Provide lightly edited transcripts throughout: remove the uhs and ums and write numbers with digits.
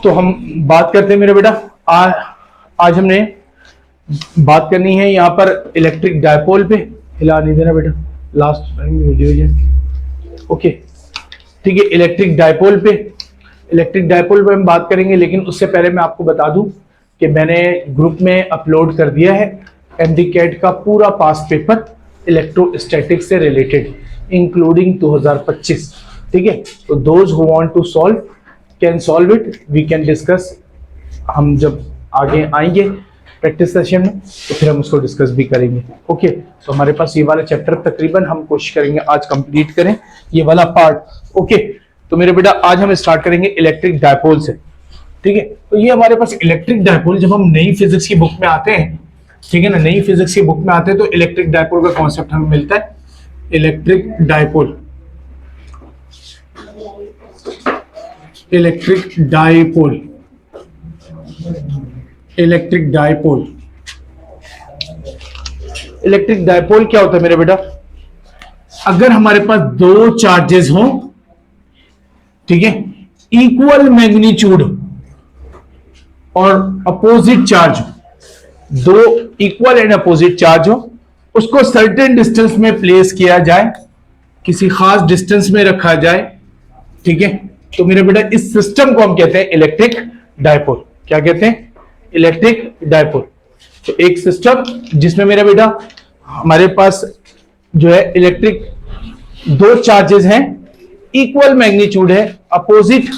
तो हम बात करते हैं मेरे बेटा, आज हमने बात करनी है यहाँ पर इलेक्ट्रिक डायपोल पे। हिला नहीं देना बेटा, लास्ट टाइम वीडियो है। ओके ठीक है, इलेक्ट्रिक डायपोल पे हम बात करेंगे, लेकिन उससे पहले मैं आपको बता दूं कि मैंने ग्रुप में अपलोड कर दिया है एमडी कैट का पूरा पास्ट पेपर इलेक्ट्रोस्टैटिक्स से रिलेटेड इंक्लूडिंग 2025। ठीक है, तो those who want to solve can solve it, we can discuss. हम जब आगे आएंगे प्रैक्टिस सेशन में तो फिर हम उसको डिस्कस भी करेंगे। ओके, तो हमारे पास ये वाला चैप्टर तकरीबन हम कोशिश करेंगे आज कंप्लीट करें ये वाला पार्ट। ओके, तो मेरे बेटा आज हम स्टार्ट करेंगे इलेक्ट्रिक डायपोल से। ठीक है, तो ये हमारे पास इलेक्ट्रिक डायपोल, जब हम नई फिजिक्स की बुक में आते हैं, ठीक है ना, नई फिजिक्स की बुक में आते हैं तो इलेक्ट्रिक डायपोल का कॉन्सेप्ट हमें मिलता है। Electric dipole, electric dipole, electric dipole. Electric dipole क्या होता है मेरे बेटा? अगर हमारे पास दो चार्जेस हो, ठीक है, इक्वल मैग्नीट्यूड और अपोजिट चार्ज, दो इक्वल एंड अपोजिट चार्ज हो, उसको सर्टेन डिस्टेंस में प्लेस किया जाए, किसी खास डिस्टेंस में रखा जाए, ठीक है, तो मेरे बेटा इस सिस्टम को हम कहते हैं इलेक्ट्रिक डायपोल। क्या कहते हैं? Electric dipole. तो एक सिस्टम जिसमें मेरा बेटा हमारे पास जो है इलेक्ट्रिक दो चार्जेस हैं, इक्वल मैग्नीट्यूड है, अपोजिट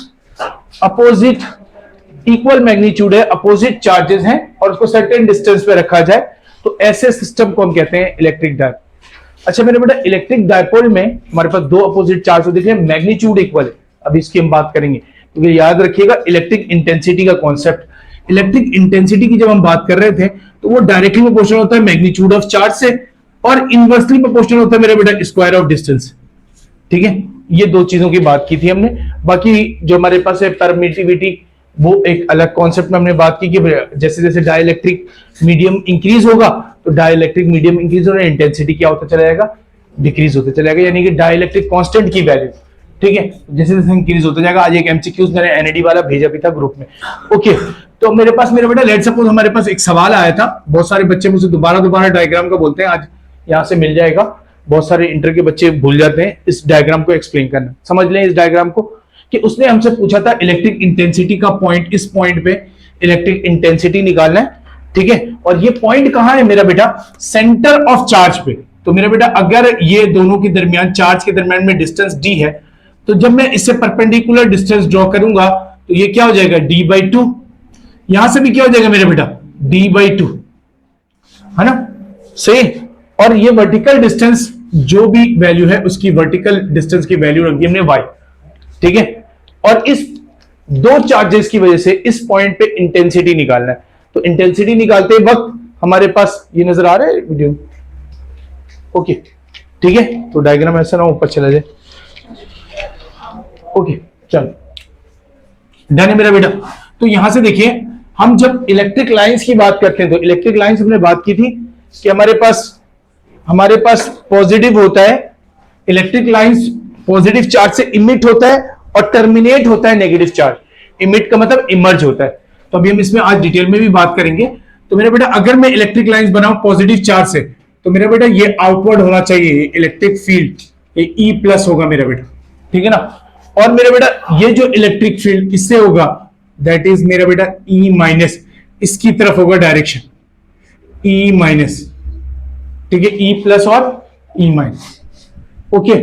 इक्वल मैग्नीट्यूड है, अपोजिट चार्जेस हैं और उसको सर्टेन डिस्टेंस पे रखा जाए, तो ऐसे सिस्टम को हम कहते हैं इलेक्ट्रिक डायपोल। अच्छा मेरे बेटा, इलेक्ट्रिक डायपोल में हमारे पास दो अपोजिट चार्ज हो, देखिए मैग्नीट्यूड इक्वल है, अभी इसकी हम बात करेंगे। तो याद रखिएगा इलेक्ट्रिक इंटेंसिटी का कॉन्सेप्ट। इलेक्ट्रिक इंटेंसिटी की जब हम बात कर रहे थे तो वो डायरेक्टली प्रोपोर्शनल होता है मैग्नीट्यूड ऑफ चार्ज से, और इनवर्सली प्रोपोर्शनल होता है मेरे बेटा स्क्वायर ऑफ डिस्टेंस। ठीक है, ये दो चीजों की बात की थी हमने। बाकी जो हमारे पास है परमिटिविटी, वो एक अलग कॉन्सेप्ट में हमने बात की कि जैसे जैसे डाइलेक्ट्रिक मीडियम इंक्रीज होगा तो डाइलेक्ट्रिक मीडियम इंक्रीज होने इंटेंसिटी क्या होता चला जाएगा? डिक्रीज होते चला जाएगा, यानी कि डाइलेक्ट्रिक कांस्टेंट की वैल्यू, ठीक है, जैसे जैसे इंक्रीज होता जाएगा। आज एक एमसीक्यूज मैंने एनईडी वाला भेजा भी था ग्रुप में। ओके, तो मेरे पास मेरे बेटा लेट सपोज हमारे पास एक सवाल आया था, बहुत सारे बच्चे मुझे दोबारा डायग्राम का बोलते हैं, आज यहाँ से मिल जाएगा। बहुत सारे इंटर के बच्चे भूल जाते हैं इस डायग्राम को एक्सप्लेन करना। समझ लें इस डायग्राम को कि उसने हमसे पूछा था इलेक्ट्रिक इंटेंसिटी का पॉइंट, इस पॉइंट पे इलेक्ट्रिक इंटेंसिटी निकालना है, ठीक है, और ये पॉइंट कहां है मेरा बेटा? सेंटर ऑफ चार्ज पे। तो मेरा बेटा अगर ये दोनों के दरमियान, चार्ज के दरमियान में डिस्टेंस डी है, तो जब मैं इससे परपेंडिकुलर डिस्टेंस ड्रॉ करूंगा तो ये क्या हो जाएगा? d/2। यहां से भी क्या हो जाएगा मेरे बेटा? d/2, है ना, सही। और ये वर्टिकल डिस्टेंस जो भी वैल्यू है उसकी वर्टिकल डिस्टेंस की वैल्यू रख दी हमने y, ठीक है, और इस दो चार्जेस की वजह से इस पॉइंट पे इंटेंसिटी निकालना है। तो इंटेंसिटी निकालते वक्त हमारे पास ये नजर आ रहा है वीडियो? ओके ठीक है, तो डायग्राम ऐसा ना ऊपर चला जाए। ओके चलो डन है मेरा बेटा। तो यहां से देखिए, हम जब इलेक्ट्रिक लाइंस की बात करते हैं तो इलेक्ट्रिक लाइंस हमने बात की थी कि हमारे पास पॉजिटिव होता है, इलेक्ट्रिक लाइंस पॉजिटिव चार्ज से इमिट होता है और टर्मिनेट होता है नेगेटिव चार्ज। इमिट का मतलब इमर्ज होता है। तो अभी हम इसमें आज डिटेल में भी बात करेंगे। तो मेरा बेटा अगर मैं इलेक्ट्रिक लाइंस बनाऊं पॉजिटिव चार्ज से, तो मेरा बेटा ये आउटवर्ड होना चाहिए इलेक्ट्रिक फील्ड, ये E+ होगा मेरा बेटा, ठीक है ना। और मेरा बेटा ये जो इलेक्ट्रिक फील्ड इससे होगा दैट इज मेरा बेटा E-, इसकी तरफ होगा डायरेक्शन E-, ठीक है, E+ और E-। ओके,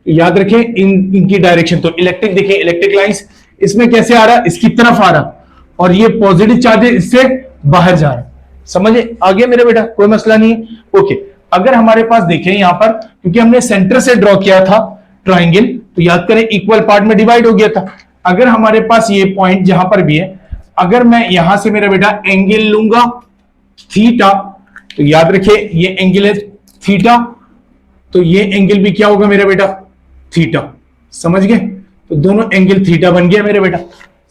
याद रखें इनकी डायरेक्शन। तो इलेक्ट्रिक देखिए, इलेक्ट्रिक लाइंस इसमें कैसे आ रहा? इसकी तरफ आ रहा, और ये पॉजिटिव चार्ज इससे बाहर जा रहा। समझे? आगे मेरे बेटा कोई मसला नहीं है। ओके, अगर हमारे पास देखें यहां पर, क्योंकि हमने सेंटर से ड्रॉ किया था ट्राइंगल, तो याद करें इक्वल पार्ट में डिवाइड हो गया था। अगर हमारे पास ये पॉइंट जहां पर भी है, अगर मैं यहां से मेरा बेटा एंगल लूंगा थीटा, तो याद रखिए ये एंगल है थीटा, तो ये एंगल भी क्या होगा मेरा बेटा? थीटा। समझ गए? तो दोनों एंगल थीटा बन गया मेरे बेटा,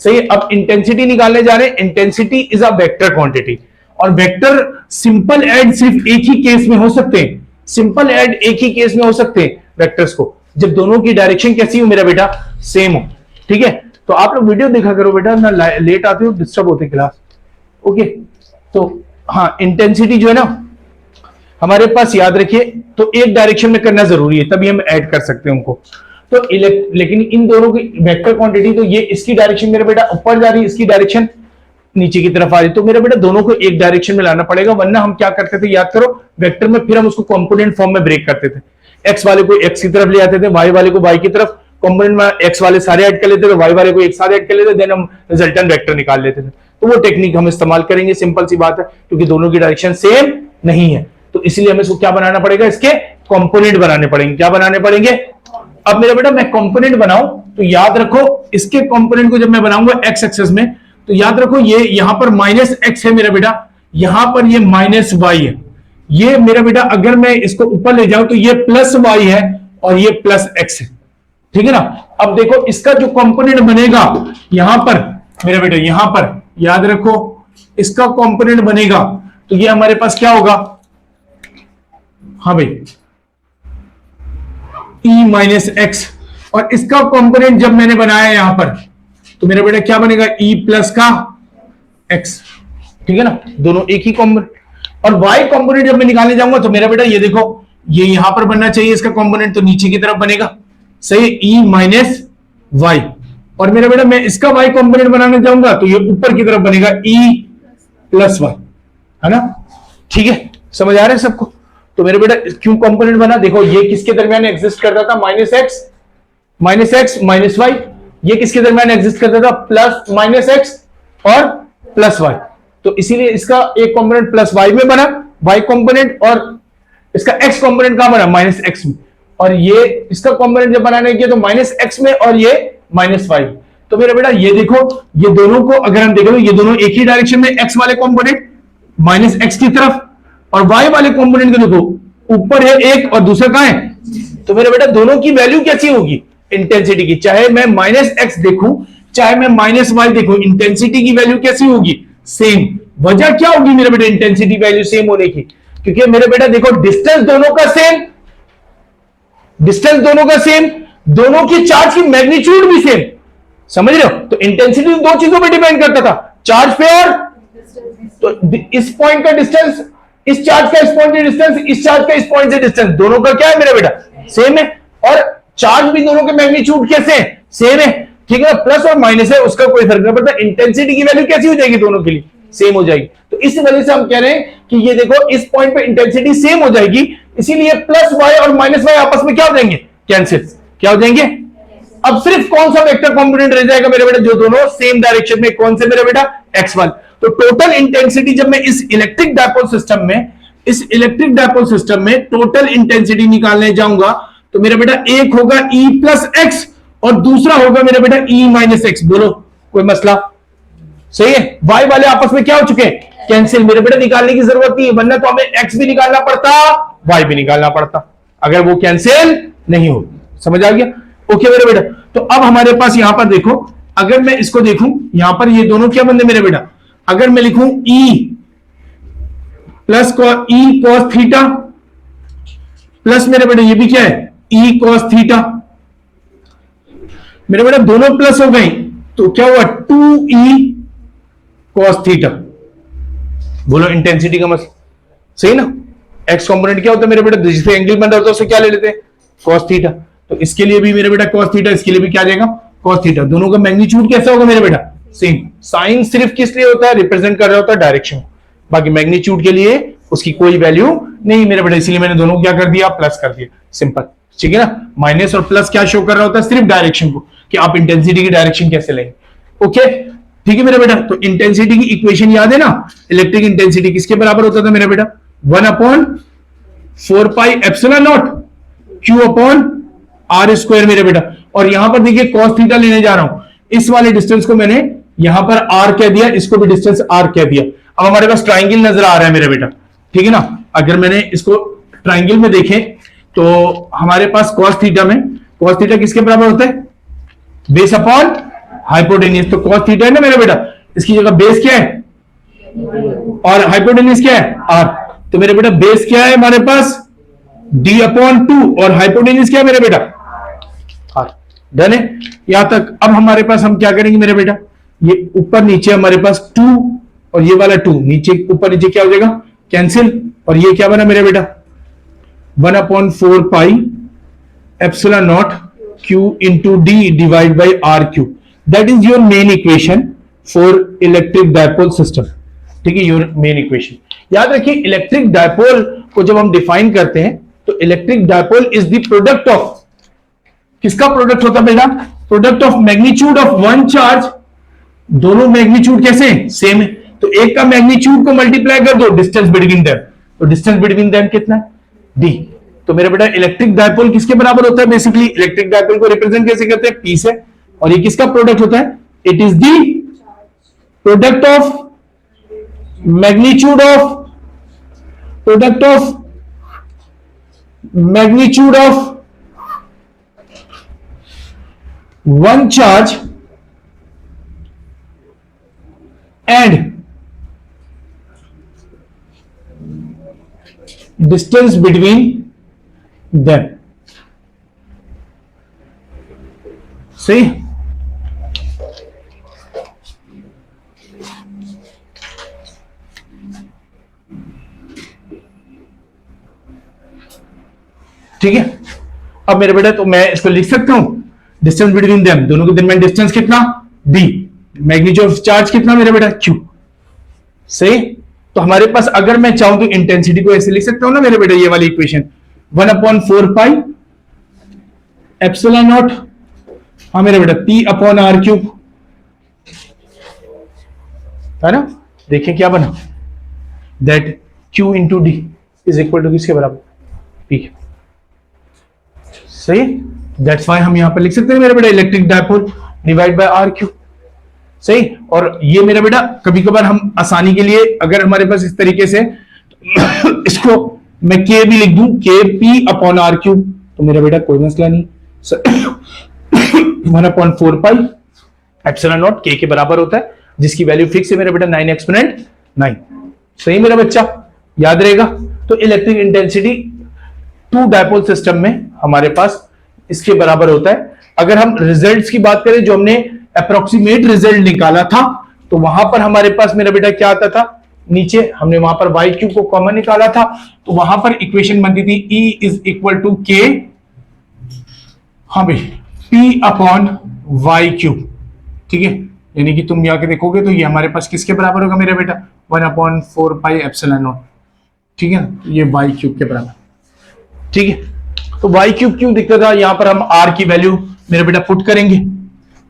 सही। अब इंटेंसिटी निकालने जा रहे हैं। Intensity is a vector quantity, और वेक्टर सिंपल ऐड सिर्फ एक ही केस में हो सकते हैं। सिंपल ऐड एक ही केस में हो सकते हैं वेक्टर्स को, जब दोनों की डायरेक्शन कैसी हो मेरा बेटा? सेम हो, ठीक है। तो आप लोग वीडियो देखा करो बेटा, ना लेट आते हो, डिस्टर्ब होते क्लास। ओके, तो हाँ, इंटेंसिटी जो है ना हमारे पास याद रखिए, तो एक डायरेक्शन में करना जरूरी है, तभी हम ऐड कर सकते हैं उनको। तो लेकिन इन दोनों की वेक्टर क्वांटिटी, तो ये इसकी डायरेक्शन मेरा बेटा ऊपर जा रही है, इसकी डायरेक्शन नीचे की तरफ आ रही है, तो मेरा बेटा दोनों को एक डायरेक्शन में लाना पड़ेगा, वरना हम क्या करते थे याद करो वेक्टर में, फिर हम उसको कंपोनेंट फॉर्म में ब्रेक करते थे। एक्स वाले को एक्स की तरफ ले आते थे, वाई वाले को वाई की तरफ, कंपोनेंट में एक्स वाले सारे ऐड कर लेते थे, वाई वाले को एक साथ ऐड कर लेते, देन हम रिजल्टेंट वेक्टर निकाल लेते थे। तो वो टेक्निक हम इस्तेमाल करेंगे, सिंपल सी बात है, क्योंकि दोनों की डायरेक्शन सेम नहीं है, तो इसलिए हमें इसको क्या बनाना पड़ेगा, इसके कंपोनेंट बनाने पड़ेंगे। क्या बनाने पड़ेंगे? अब मेरा बेटा मैं कंपोनेंट बनाऊं तो याद रखो, इसके कंपोनेंट को जब मैं बनाऊंगा एक्स एक्सेस में, तो याद रखो ये यहां पर माइनस एक्स है मेरा बेटा, यहां पर ये माइनस वाई है। ये मेरा बेटा अगर मैं इसको ऊपर ले जाऊं तो ये प्लस वाई है और ये प्लस एक्स है, ठीक है ना। अब देखो इसका जो कंपोनेंट बनेगा यहां पर मेरा बेटा, यहां पर याद रखो इसका कंपोनेंट बनेगा, तो ये हमारे पास क्या होगा, हाँ भाई, e माइनस एक्स, और इसका कंपोनेंट जब मैंने बनाया यहां पर, तो मेरा बेटा क्या बनेगा, e प्लस का x, ठीक है ना, दोनों एक ही कंपोनेंट। और y कंपोनेंट जब मैं निकालने जाऊंगा तो मेरा बेटा ये देखो, ये यहां पर बनना चाहिए इसका कंपोनेंट, तो नीचे की तरफ बनेगा, सही, e माइनस वाई। और मेरा बेटा मैं इसका y कंपोनेंट बनाने जाऊंगा तो ये ऊपर की तरफ बनेगा e प्लस वाई, है ना, ठीक है, समझ आ रहा है सबको। तो मेरे बेटा क्यों कंपोनेंट बना, देखो ये किसके दरमियान एग्जिस्ट करता था, माइनस एक्स माइनस वाई, ये किसके दरमियान एग्जिस्ट करता था, प्लस माइनस एक्स और प्लस वाई, तो इसीलिए इसका एक कंपोनेंट प्लस वाई में बना, वाई कंपोनेंट, और इसका एक्स कंपोनेंट कहां बना, माइनस एक्स में, और ये इसका कंपोनेंट जब बनाने किया तो माइनस एक्स में और ये माइनस वाई। तो मेरा बेटा ये देखो, ये दोनों को अगर हम देखें तो ये दोनों एक ही डायरेक्शन में, एक्स वाले कंपोनेंट माइनस एक्स की तरफ, और वाई वाले कंपोनेंट को देखो ऊपर है एक और दूसरा कहां है, तो मेरे बेटा दोनों की वैल्यू कैसी होगी इंटेंसिटी की, चाहे मैं माइनस एक्स देखूं चाहे मैं माइनस वाई देखूं, इंटेंसिटी की वैल्यू कैसी होगी, सेम। वजह क्या होगी मेरे बेटा इंटेंसिटी वैल्यू सेम होने की, क्योंकि मेरे बेटा देखो डिस्टेंस दोनों का सेम, डिस्टेंस दोनों का सेम, दोनों की चार्ज की मैग्नीट्यूड भी सेम, समझ रहे हो। तो इंटेंसिटी दो चीजों पर डिपेंड करता था, चार्ज पे और, तो इस पॉइंट का डिस्टेंस, इस चार्ज का इस पॉइंट से डिस्टेंस, इस चार्ज का इस पॉइंट से डिस्टेंस, दोनों का क्या है मेरा बेटा, सेम है, और चार्ज भी दोनों के मैग्नीट्यूड कैसे हैं, सेम है, ठीक है, प्लस और माइनस है, उसका कोई फर्क नहीं पड़ता, इंटेंसिटी की वैल्यू कैसी हो जाएगी, दोनों के लिए सेम हो जाएगी। तो इस वजह से हम कह रहे हैं कि ये देखो इस पॉइंट पे इंटेंसिटी सेम हो जाएगी, इसीलिए प्लस वाई और माइनस वाई आपस में क्या हो जाएंगे, कैंसिल, क्या हो जाएंगे। अब सिर्फ कौन सा वेक्टर कंपोनेंट रह जाएगा मेरे बेटा, जो दोनों सेम डायरेक्शन में, कौन से मेरा बेटा, x1। तो टोटल इंटेंसिटी जब मैं इस इलेक्ट्रिक डायपोल सिस्टम में, इस इलेक्ट्रिक डायपोल सिस्टम में टोटल इंटेंसिटी निकालने जाऊंगा तो मेरा बेटा एक होगा E प्लस एक्स और दूसरा होगा मेरा बेटा E माइनस एक्स। बोलो कोई मसला, सही है। y वाले आपस में क्या हो चुके हैं, कैंसिल, मेरे बेटा निकालने की जरूरत नहीं है, वरना तो हमें x भी निकालना पड़ता, y भी निकालना पड़ता, अगर वो कैंसिल नहीं हो, समझ आ गया। ओके मेरे बेटा, तो अब हमारे पास यहां पर देखो, अगर मैं इसको देखूं यहां पर ये दोनों क्या बनते मेरे बेटा, अगर मैं लिखूं E plus E cos theta plus मेरे बेटा ये भी क्या है E cos थीटा, मेरे बेटा दोनों प्लस हो गए तो क्या हुआ 2E cos थीटा। बोलो इंटेंसिटी का मसला, सही ना। एक्स कंपोनेंट क्या होता है मेरे बेटा, जिससे एंगल बन रहा होता है उसे क्या ले लेते हैं, cos थीटा। तो इसके लिए भी मेरे बेटा cos थीटा, इसके लिए भी क्या आ जाएगा cos थीटा। दोनों का मैग्नीट्यूड कैसा होगा मेरे बेटा, सेम। साइन सिर्फ किस लिए होता है, रिप्रेजेंट कर रहा होता है डायरेक्शन, बाकी मैग्नीट्यूड के लिए उसकी कोई वैल्यू नहीं मेरे बेटा, इसलिए मैंने दोनों को क्या कर दिया, प्लस कर दिया, सिंपल, ठीक है ना। माइनस और प्लस क्या शो कर रहा होता है, सिर्फ डायरेक्शन को, कि आप इंटेंसिटी की डायरेक्शन कैसे लेंगे। ओके ठीक है मेरे बेटा। तो इंटेंसिटी की इक्वेशन याद है ना, इलेक्ट्रिक इंटेंसिटी किसके बराबर होता था मेरा बेटा, 1/4 pi epsilon not Q upon R square मेरे बेटा। और यहां पर देखिए cos थीटा लेने जा रहा हूं, इस वाले डिस्टेंस को मैंने यहां पर R कह दिया, इसको भी डिस्टेंस R कह दिया। अब हमारे पास ट्राइंगल नजर आ रहा है मेरा बेटा, ठीक है ना। अगर मैंने इसको ट्राइंगल में देखें तो हमारे पास cos थीटा में, cos थीटा किसके बराबर होता है, बेस अपॉन हाइपोटेन्यूज। तो cos थीटा है ना मेरा बेटा, इसकी जगह बेस क्या है और हाइपोटेन्यूज क्या है R। तो मेरे बेटा बेस क्या है हमारे पास D/2 और हाइपोटेन्यूज क्या है मेरे बेटा R। डन है यहां तक। अब हमारे पास हम क्या करेंगे मेरे बेटा, ये ऊपर नीचे हमारे पास 2 और ये वाला 2 नीचे ऊपर नीचे क्या हो जाएगा, कैंसिल। और ये क्या बना मेरे बेटा, 1/4 pi epsilon not Q into D divide by RQ। That is your main equation for electric dipole system. ठीक है, योर मेन इक्वेशन। याद रखिए इलेक्ट्रिक डायपोल को जब हम डिफाइन करते हैं तो electric dipole is the product of, किसका प्रोडक्ट होता है बेटा, product of magnitude of one charge. दोनों मैग्नीट्यूड कैसे हैं, सेम है, तो एक का मैग्नीट्यूड को मल्टीप्लाई कर दो डिस्टेंस बिटवीन देम, तो डिस्टेंस बिटवीन देम कितना है, D। तो मेरा बेटा इलेक्ट्रिक डायपोल किसके बराबर होता है, बेसिकली इलेक्ट्रिक डायपोल को रिप्रेजेंट कैसे करते हैं, P से, और ये किसका प्रोडक्ट होता है, it is the product of magnitude of one charge and distance between them. सही, ठीक है। अब मेरे बेटा तो मैं इसको लिख सकता हूं, डिस्टेंस बिटवीन देम, दोनों के दरमियान डिस्टेंस कितना, D, मैग्नीट्यूड ऑफ चार्ज कितना मेरे बेटा, Q। सही, तो हमारे पास अगर मैं चाहूं तो इंटेंसिटी को ऐसे लिख सकता हूं ना मेरे बेटा, ये वाली इक्वेशन 1/4 पाई एप्सिलॉन नॉट, हाँ मेरे बेटा, P/R³ है ना। देखिए क्या बना, that Q into D is equal to किसके बराबर, P। सही, दैट्स वाई हम यहां पर लिख सकते हैं मेरे बेटा electric dipole divide by RQ। सही, और ये मेरा बेटा कभी कभार हम आसानी के लिए अगर हमारे पास इस तरीके से इसको मैं K भी लिख दूं, KP/R³, तो मेरा बेटा कोई मसला नहीं। 1/4 पाई एप्सिलॉन नॉट K के बराबर होता है, जिसकी वैल्यू फिक्स है मेरा बेटा 9 एक्सपोनेंट 9। सही मेरा बच्चा, याद रहेगा। तो electric intensity to dipole system में हमारे पास इसके बराबर होता है। अगर हम रिजल्ट्स की बात करें, जो हमने अप्रोक्सीमेट रिजल्ट निकाला था, तो वहां पर हमारे पास मेरा बेटा क्या आता था, नीचे हमने वहां पर YQ को कॉमन निकाला था, तो वहां पर इक्वेशन बनती थी E is equal to K, हाँ भाई, P/YQ। ठीक है, यानी कि तुम आके देखोगे तो ये हमारे पास किसके बराबर होगा मेरा बेटा, 1/4 पाई एप्सिलॉन नॉट। ठीक है ना, ये YQ के बराबर। ठीक है, तो YQ क्यों दिक्कत था, यहां पर हम R की वैल्यू मेरे बेटा पुट करेंगे,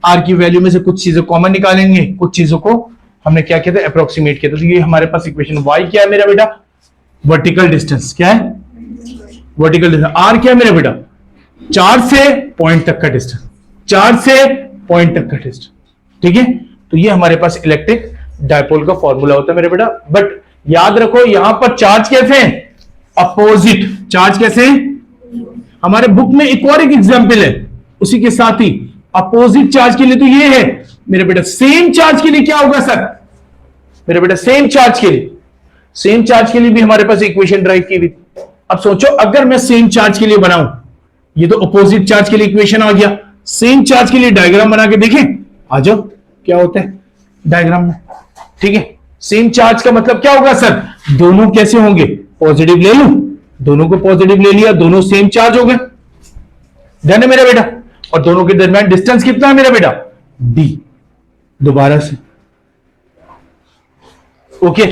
R की वैल्यू में से कुछ चीजें कॉमन निकालेंगे, कुछ चीजों को हमने क्या किया था, अप्रोक्सीमेट किया था। तो ये हमारे पास इक्वेशन Y क्या है मेरा बेटा, वर्टिकल डिस्टेंस क्या है, वर्टिकल डिस्टेंस। R क्या है मेरा बेटा, चार्ज से पॉइंट तक का डिस्टेंस, चार्ज से पॉइंट तक का डिस्टेंस। ठीक है, तो ये हमारे पास इलेक्ट्रिक डायपोल का फॉर्मूला होता है मेरे बेटा। बट याद रखो यहां पर चार्ज कैसे हैं, अपोजिट चार्ज कैसे हैं। हमारे बुक में एक और एक एग्जांपल है उसी के साथ ही, अपोजिट चार्ज के लिए तो ये है मेरे बेटा। सेम चार्ज के लिए क्या होगा सर, मेरे बेटा सेम चार्ज के लिए, सेम चार्ज के लिए भी हमारे पास इक्वेशन ड्राइव की हुई। अब सोचो अगर मैं सेम चार्ज के लिए बनाऊं, ये तो अपोजिट चार्ज के लिए इक्वेशन आ गया, सेम चार्ज के लिए डायग्राम बना के देखें, आ जाओ क्या होता है डायग्राम में। ठीक है, सेम चार्ज का मतलब क्या होगा सर, दोनों कैसे होंगे, पॉजिटिव ले लूं, दोनों को पॉजिटिव ले लिया, दोनों सेम चार्ज हो गए, डन है मेरा बेटा। और दोनों के दरमियान डिस्टेंस कितना है मेरा बेटा, D। दोबारा से ओके।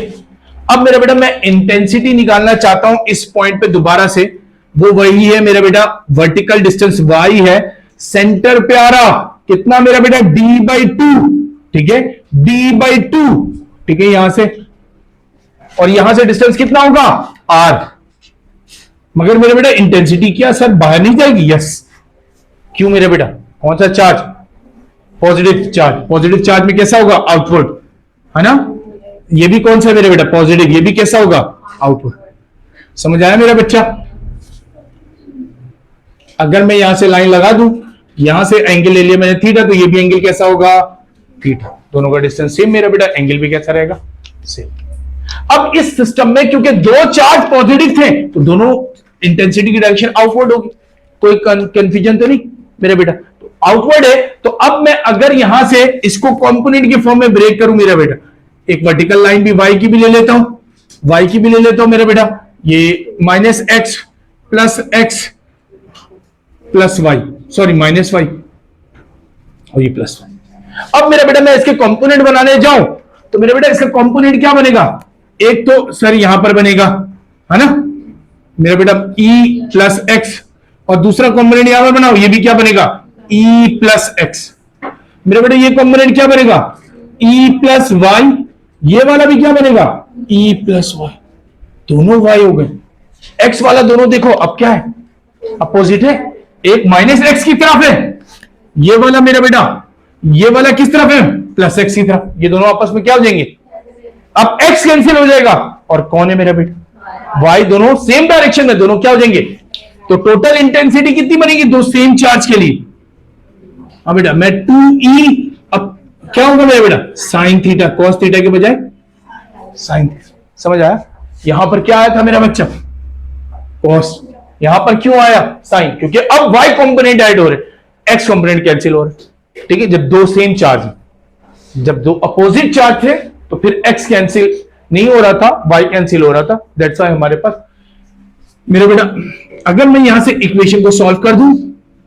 अब मेरा बेटा मैं इंटेंसिटी निकालना चाहता हूं इस पॉइंट पे दोबारा से, वो वही है मेरा बेटा, वर्टिकल डिस्टेंस Y है, सेंटर पे आ रहा कितना मेरा बेटा, D/2। ठीक है, D/2। ठीक है, यहां से और यहां से डिस्टेंस कितना होगा, R। मगर मेरे बेटा इंटेंसिटी क्या सर बाहर नहीं जाएगी, यस। क्यों मेरे बेटा, कौन सा charge, positive charge, positive charge में कैसा होगा, आउटवर्ड, है ना। ये भी कौन सा मेरे बेटा, पॉजिटिव, ये भी कैसा होगा, आउटवर्ड। समझ आया मेरा बच्चा। अगर मैं यहां से लाइन लगा दूं, यहां से एंगल ले लिया मैंने थीटा, तो ये भी एंगल कैसा होगा, थीटा। दोनों का डिस्टेंस सेम मेरा बेटा, एंगल भी कैसा रहेगा, सेम। अब इस सिस्टम में क्योंकि दो चार्ज पॉजिटिव थे, तो दोनों इंटेंसिटी की डायरेक्शन आउटवर्ड होगी, कोई कंफ्यूजन तो नहीं मेरे बेटा। तो आउटवर्ड है। तो अब मैं अगर यहां से इसको कंपोनेंट के फॉर्म में ब्रेक करूं मेरा बेटा, एक वर्टिकल लाइन भी y की भी ले लेता हूं, y की भी ले लेता हूं मेरा बेटा, ये minus x plus y, sorry minus y और ये प्लस वाई। अब मेरा बेटा मैं इसके कंपोनेंट बनाने जाऊं तो मेरा बेटा इसका कंपोनेंट क्या बनेगा, एक तो सर यहां पर बनेगा, है ना मेरा बेटा e प्लस एक्स, और दूसरा कंपोनेंट यहां पर बनाओ, ये भी क्या बनेगा e प्लस एक्स। मेरा बेटा ये कंपोनेंट क्या बनेगा e प्लस वाई, ये वाला भी क्या बनेगा e प्लस वाई, दोनों y हो गए। x वाला दोनों देखो अब क्या है, अपोजिट है, एक माइनस एक्स की तरफ है, ये वाला मेरा बेटा ये वाला किस तरफ है प्लस एक्स की तरफ, ये दोनों आपस में क्या हो जाएंगे, अब x कैंसिल हो जाएगा और कौन है मेरा बेटा y, दोनों सेम डायरेक्शन में, दोनों क्या हो जाएंगे। तो टोटल इंटेंसिटी कितनी बनेगी दो सेम चार्ज के लिए, हाँ बेटा मैं 2e, अब क्या होगा मेरा बेटा साइन थीटा, कॉस थीटा के बजाय साइन थीटा, समझ आया। यहां पर क्या आया था मेरा बच्चा कॉस, यहां पर क्यों आया साइन, क्योंकि अब y कंपोनेंट ऐड हो रहे, x कंपोनेंट कैंसिल हो रहे, ठीक है। जब दो सेम चार्ज, जब दो अपोजिट चार्ज थे तो फिर x कैंसिल नहीं हो रहा था, y कैंसिल हो रहा था, दैट्स व्हाई हमारे पास मेरे बेटा, अगर मैं यहां से इक्वेशन को सॉल्व कर दूं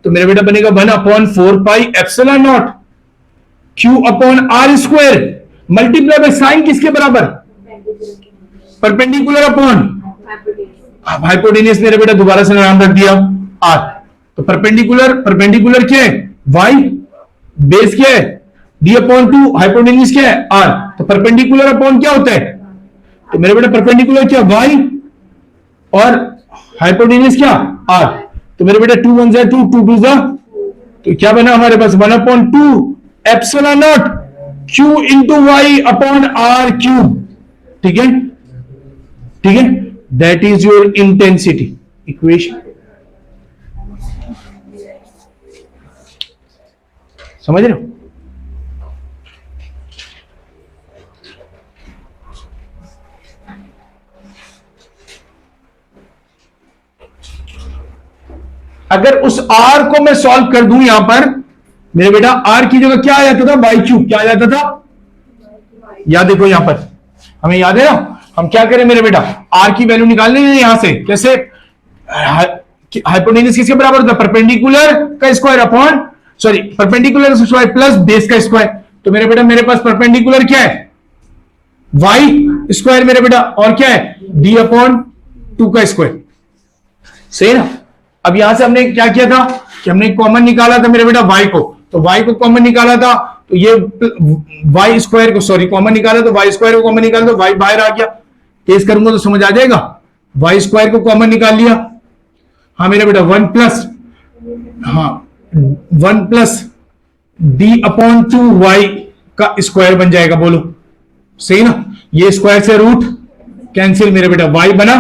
तो मेरे बेटा बनेगा 1/4 pi epsilon not q upon r square multiply by sine किसके बराबर, परपेंडिकुलर अपॉन हाइपोटेन्यूज, मेरे बेटा दोबारा से नाम रख दिया r, तो परपेंडिकुलर क्या है y, बेस क्या है d अपॉन 2, हाइपोटेन्यूज क्या है r, तो परपेंडिकुलर अपॉन क्या होता है, तो मेरे बेटा परपेंडिकुलर क्या y और हाइपोटेन्यूज क्या r, तो मेरे बेटा 2 1 2 2 2 तो क्या बना हमारे पास 1/2 epsilon not q into y upon r cube, ठीक है ठीक है, that is your intensity equation. समझ रहे हो, अगर उस r को मैं सॉल्व कर दूं यहां पर मेरे बेटा r की जगह क्या आ जाता था वाई क्यूब, क्या आ जाता था, याद देखो यहां पर हमें याद है ना, हम क्या करें मेरे बेटा r की वैल्यू निकालनी है यहां से, कैसे हाइपोटेन्यूज किसके बराबर होता है, परपेंडिकुलर का square upon, sorry perpendicular square plus base का स्क्वायर, तो मेरे बेटा मेरे पास परपेंडिकुलर क्या है y स्क्वायर मेरे बेटा, और क्या है d अपॉन 2 का स्क्वायर, सही ना। अब यहां से हमने क्या किया था कि हमने कॉमन निकाला था मेरे बेटा y को, तो y को कॉमन निकाला था, तो ये y स्क्वायर को, सॉरी कॉमन निकाला तो y स्क्वायर को कॉमन निकाला तो y बाहर आ गया, तेज करूंगा तो समझ आ जाएगा, y स्क्वायर को कॉमन निकाल लिया, हाँ मेरा बेटा 1 प्लस, हाँ 1 प्लस d अपॉन 2 y का स्क्वायर बन जाएगा, बोलो सही ना, ये स्क्वायर से रूट कैंसिल मेरे बेटा, y बना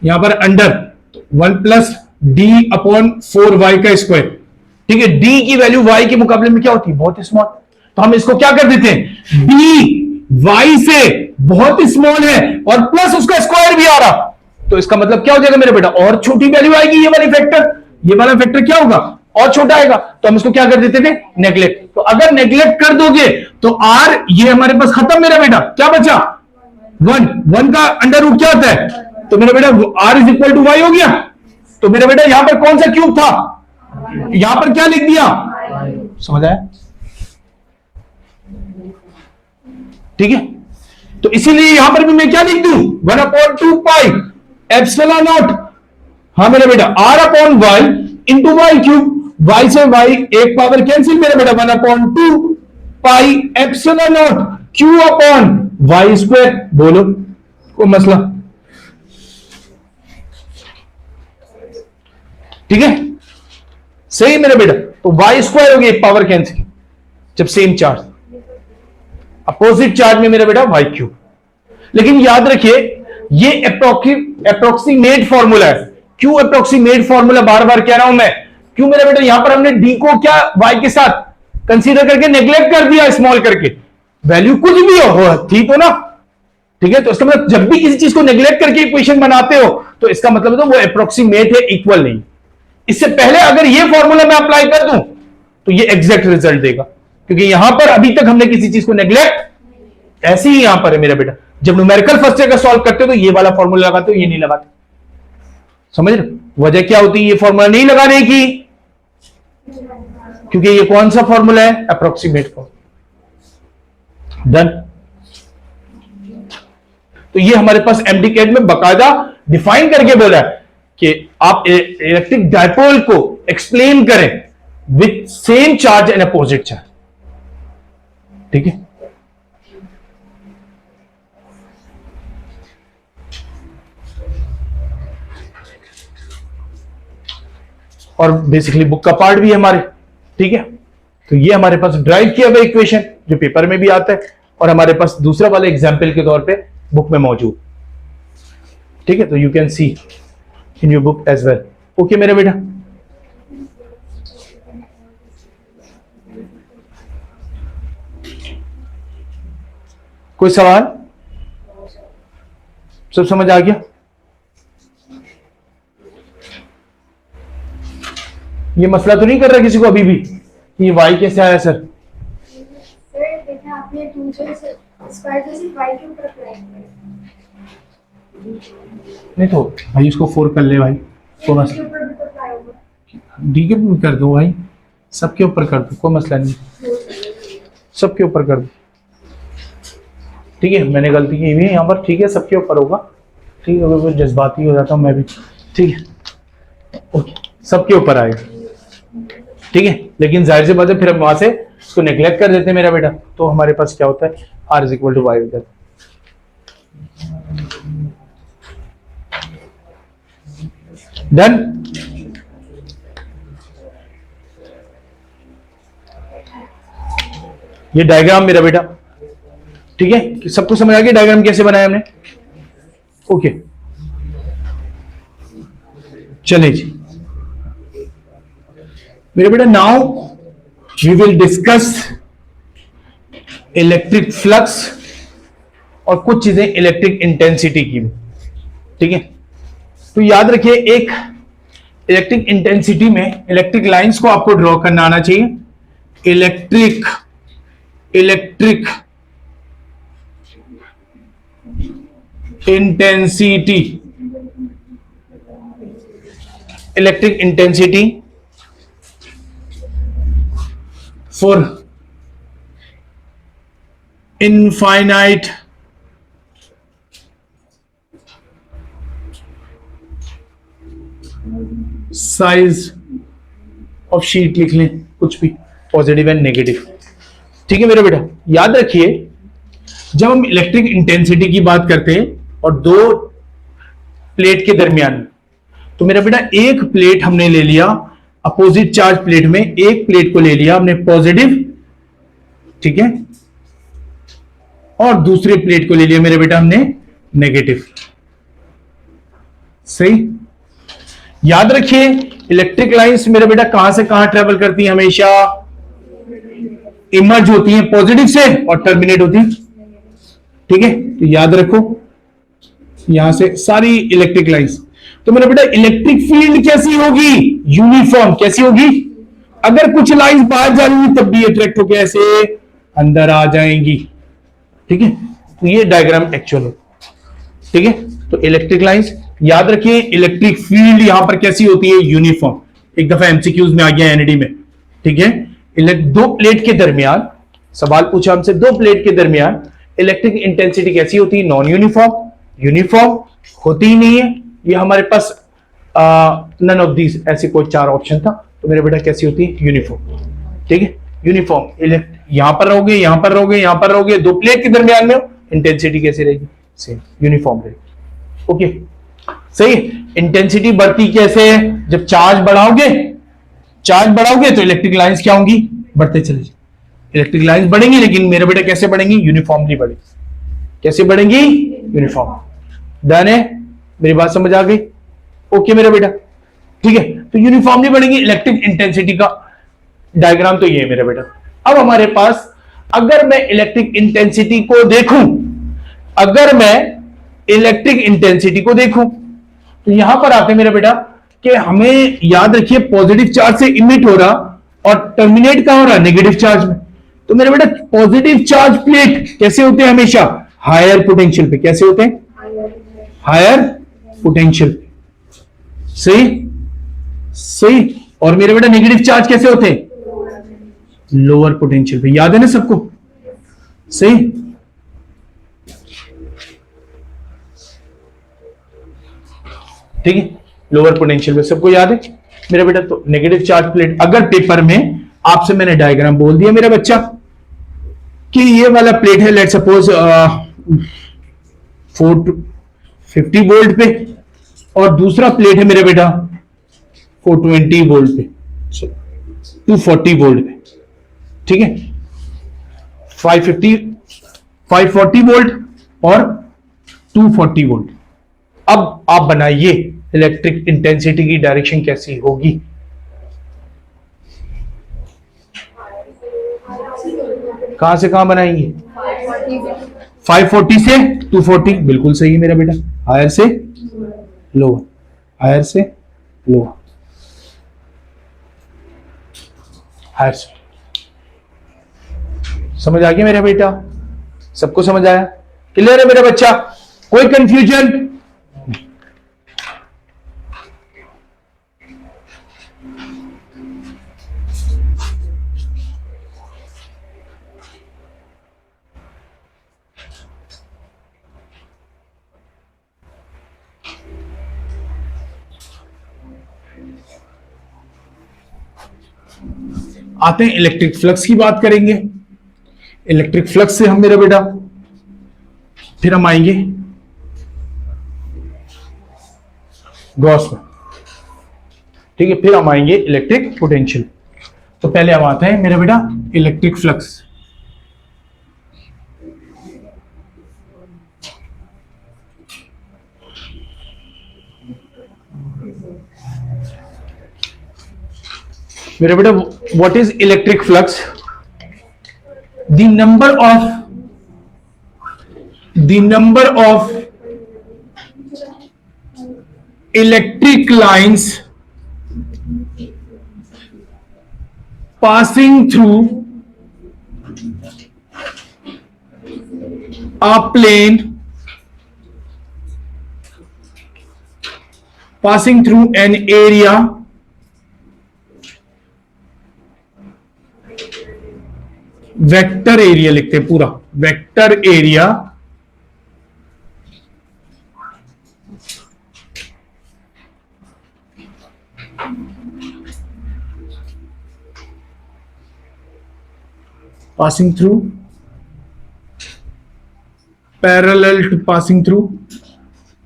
यहां पर under 1 plus d upon 4y का स्क्वायर, ठीक है। d की वैल्यू y के मुकाबले में क्या होती है, बहुत स्मॉल, तो हम इसको क्या कर देते हैं, d y से बहुत स्मॉल है और प्लस उसका स्क्वायर भी आ रहा, तो इसका मतलब क्या हो जाएगा मेरे बेटा, और छोटी वैल्यू आएगी, ये वाली फैक्टर, ये वाला फैक्टर क्या होगा और छोटा आएगा, तो हम इसको क्या कर देते थे नेग्लेक्ट, तो अगर नेग्लेक्ट कर दोगे तो r ये हमारे पास खत्म मेरा बेटा, क्या बचा 1 का अंडर रूट क्या होता है, तो मेरा बेटा r is equal to y हो गया, तो मेरा बेटा यहां पर कौन सा क्यूब था, यहां पर क्या लिख दिया, समझ आया, ठीक है। तो इसीलिए यहां पर भी मैं क्या लिख दूं 1/2 पाई एप्सिलॉन नॉट, हाँ मेरा बेटा r upon y into y cube, y से वाई एक पावर कैंसिल मेरा बेटा 1/2 pi epsilon not q upon y square, बोलो कोई मसला, ठीक है सही मेरा बेटा, तो वाई स्क्वायर हो गया एक पावर कैंसिल, जब सेम चार्ज, अपोजिट चार्ज में मेरा बेटा वाई क्यूब, लेकिन याद रखिए ये अप्रोक्सीमेट फॉर्मूला है, क्यों अप्रोक्सीमेट फॉर्मूला बार बार कह रहा हूं मैं, क्यों मेरा बेटा यहां पर हमने डी को क्या वाई के साथ कंसीडर करके नेग्लेक्ट कर दिया, स्मॉल करके, वैल्यू कुछ भी हो ठीक हो ना, ठीक है, तो इसका मतलब जब भी किसी चीज को नेग्लेक्ट करके इक्वेशन बनाते हो तो इसका मतलब तो वो अप्रोक्सीमेट है, इक्वल नहीं। इससे पहले अगर ये फॉर्मूला मैं अप्लाई कर दूं तो ये एग्जैक्ट रिजल्ट देगा, क्योंकि यहां पर अभी तक हमने किसी चीज को नेग्लेक्ट, ऐसे ही यहां पर है मेरा बेटा, जब न्यूमेरिकल फर्स्ट ईयर का सॉल्व करते हो तो ये वाला फॉर्मूला लगाते हो, ये नहीं लगाते। समझ रहे? वजह क्या होती है ये फॉर्मूला नहीं लगाने की? क्योंकि ये कौन सा फॉर्मूला है? Approximate formula. डन। तो ये हमारे पास एमडीकेट में बकायदा डिफाइन करके बोला है कि आप इलेक्ट्रिक डायपोल को एक्सप्लेन करें with same charge and opposite charge. ठीक है, और बेसिकली बुक का पार्ट भी है हमारे। ठीक है, तो ये हमारे पास ड्राइव किया हुआ इक्वेशन जो पेपर में भी आता है, और हमारे पास दूसरा वाला एग्जाम्पल के तौर पे बुक में मौजूद। ठीक है, तो you can see in your book as well. Okay मेरे बेटा, कोई सवाल? सब समझ आ गया? ये मसला तो नहीं कर रहा किसी को अभी भी कि वाई कैसे आया सर? आपने नहीं तो भाई उसको 4 कर ले भाई, थोड़ा सा डी के ऊपर कर दो भाई, सबके ऊपर कर दो, कोई मसला नहीं, सबके ऊपर कर दो। ठीक है, मैंने गलती की हुई है यहाँ पर। ठीक है, सबके ऊपर होगा। ठीक है, अगर जज्बाती हो जाता हूँ मैं भी। ठीक है, ओके, सबके ऊपर आएगा। ठीक है, लेकिन जाहिर सी बात है फिर हम वहां से इसको नेग्लेक्ट कर देते हैं मेरा बेटा, तो हमारे पास क्या होता है? R is equal to y हो जाता है। डन। ये डायग्राम मेरा बेटा, ठीक है, सबको समझ आ गया डायग्राम कैसे बनाया हमने? ओके, चले जी मेरे बेटा, now we will discuss electric flux और कुछ चीजें इलेक्ट्रिक इंटेंसिटी की। ठीक है, तो याद रखिए एक इलेक्ट्रिक इंटेंसिटी में इलेक्ट्रिक लाइंस को आपको ड्रॉ करना आना चाहिए। Electric intensity, electric intensity for infinite size of sheet लिख लें, कुछ भी पॉजिटिव एंड नेगेटिव। ठीक है मेरे बेटा, याद रखिए जब हम इलेक्ट्रिक इंटेंसिटी की बात करते हैं और दो प्लेट के दरमियान, तो मेरा बेटा एक प्लेट हमने ले लिया अपोजिट चार्ज प्लेट में, एक प्लेट को ले लिया हमने पॉजिटिव, ठीक है, और दूसरे प्लेट को ले लिया मेरे बेटा हमने नेगेटिव। सही, याद रखिए इलेक्ट्रिक लाइंस मेरे बेटा कहां से कहां ट्रेवल करती हैं? हमेशा इमर्ज होती हैं पॉजिटिव से और टर्मिनेट होती हैं। ठीक है, तो याद रखो यहां से सारी इलेक्ट्रिक लाइंस। तो मेरा बेटा इलेक्ट्रिक फील्ड कैसी होगी? यूनिफॉर्म। कैसी होगी? अगर कुछ लाइंस बाहर जा रही तब भी अट्रैक्ट होकर ऐसे अंदर आ जाएंगी। ठीक है, तो ये डायग्राम एक्चुअल है। ठीक है, तो इलेक्ट्रिक लाइंस याद रखिए, इलेक्ट्रिक फील्ड यहां पर कैसी होती है? यूनिफॉर्म। एक दफा एमसीक्यूज में आ गया एनडी में। ठीक है, दो प्लेट के दरमियान सवाल पूछा हमसे, दो प्लेट के दरमियान इलेक्ट्रिक इंटेंसिटी कैसी होती है? Non uniform. यूनिफॉर्म होती ही नहीं है, ये हमारे पास नन ऑफ दीज, ऐसे कोई 4 ऑप्शन था, तो मेरे बेटा कैसी होती है? यूनिफॉर्म। ठीक है, यूनिफॉर्म। यहां पर रहोगे, यहां पर रहोगे, यहां पर रहोगे, दो प्लेट के दरमियान में इंटेंसिटी कैसे रहेगी? सेम, यूनिफॉर्म रहेगी। ओके, सही। इंटेंसिटी बढ़ती कैसे है? जब चार्ज बढ़ाओगे तो इलेक्ट्रिक लाइंस क्या होंगी? बढ़ते चले जाए। इलेक्ट्रिक लाइंस बढ़ेंगी, लेकिन मेरे बेटा कैसे बढ़ेंगी? यूनिफॉर्मली बढ़ेगी। कैसे बढ़ेंगी? यूनिफॉर्म। डन है? मेरी बात समझ आ गई? ओके मेरा बेटा, ठीक है, तो यूनिफॉर्मली बढ़ेगी। इलेक्ट्रिक इंटेंसिटी का डायग्राम तो ये है मेरा बेटा। अब हमारे पास अगर मैं इलेक्ट्रिक इंटेंसिटी को देखूं, तो यहां पर आते मेरा बेटा कि हमें याद रखिए पॉजिटिव चार्ज से इमिट हो रहा और टर्मिनेट कहां हो रहा है? नेगेटिव चार्ज में। तो मेरे बेटा पॉजिटिव चार्ज प्लेट कैसे होते हैं? हमेशा हायर पोटेंशियल पे। कैसे होते हैं? हायर पोटेंशियल पे। सही सही। और मेरे बेटा नेगेटिव चार्ज कैसे होते हैं? लोअर पोटेंशियल पे। याद है ना सबको? सही। ठीक है, लोअर पोटेंशियल पे सबको याद है मेरा बेटा। तो नेगेटिव चार्ज प्लेट, अगर पेपर में आपसे मैंने डायग्राम बोल दिया मेरा बच्चा कि ये वाला प्लेट है, लेट सपोज 450 वोल्ट पे, और दूसरा प्लेट है मेरा बेटा 420 वोल्ट पे, 240 वोल्ट पे। ठीक है, 540 वोल्ट और 240 वोल्ट। अब आप बनाइए इलेक्ट्रिक इंटेंसिटी की डायरेक्शन कैसी होगी? कहां से कहां बनाएंगे? 540 से 240। बिल्कुल सही है मेरा बेटा। हायर से लोअर, हायर से लोअर, हायर से। समझ आ गया मेरा बेटा? सबको समझ आया? क्लियर है मेरा बच्चा? कोई कंफ्यूजन? आते हैं इलेक्ट्रिक फ्लक्स की बात करेंगे। इलेक्ट्रिक फ्लक्स से हम मेरा बेटा फिर हम आएंगे गॉस में। ठीक है, फिर हम आएंगे इलेक्ट्रिक पोटेंशियल। तो पहले हम आते हैं मेरा बेटा इलेक्ट्रिक फ्लक्स। मेरा बेटा what is electric flux? The number of electric lines passing through a plane, passing through an area vector area लिखते हैं, पूरा vector area passing through,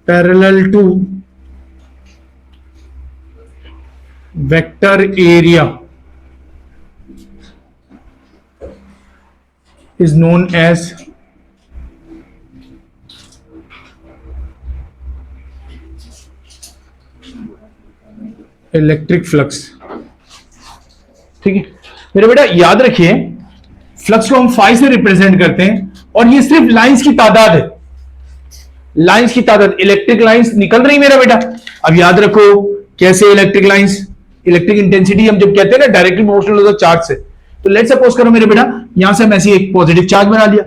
parallel to vector area is known as electric flux. ठीक है मेरे बेटा, याद रखिए flux को हम फाई से रिप्रेजेंट करते हैं, और ये सिर्फ लाइंस की तादाद है, लाइंस की तादाद। इलेक्ट्रिक लाइंस निकल रही मेरा बेटा। अब याद रखो कैसे इलेक्ट्रिक लाइंस, इलेक्ट्रिक इंटेंसिटी हम जब कहते हैं ना डायरेक्टली प्रोपोर्शनल होता है चार्ज से। तो लेट सपोज करो मेरे बेटा यहां से हम ऐसे एक पॉजिटिव चार्ज बना लिया।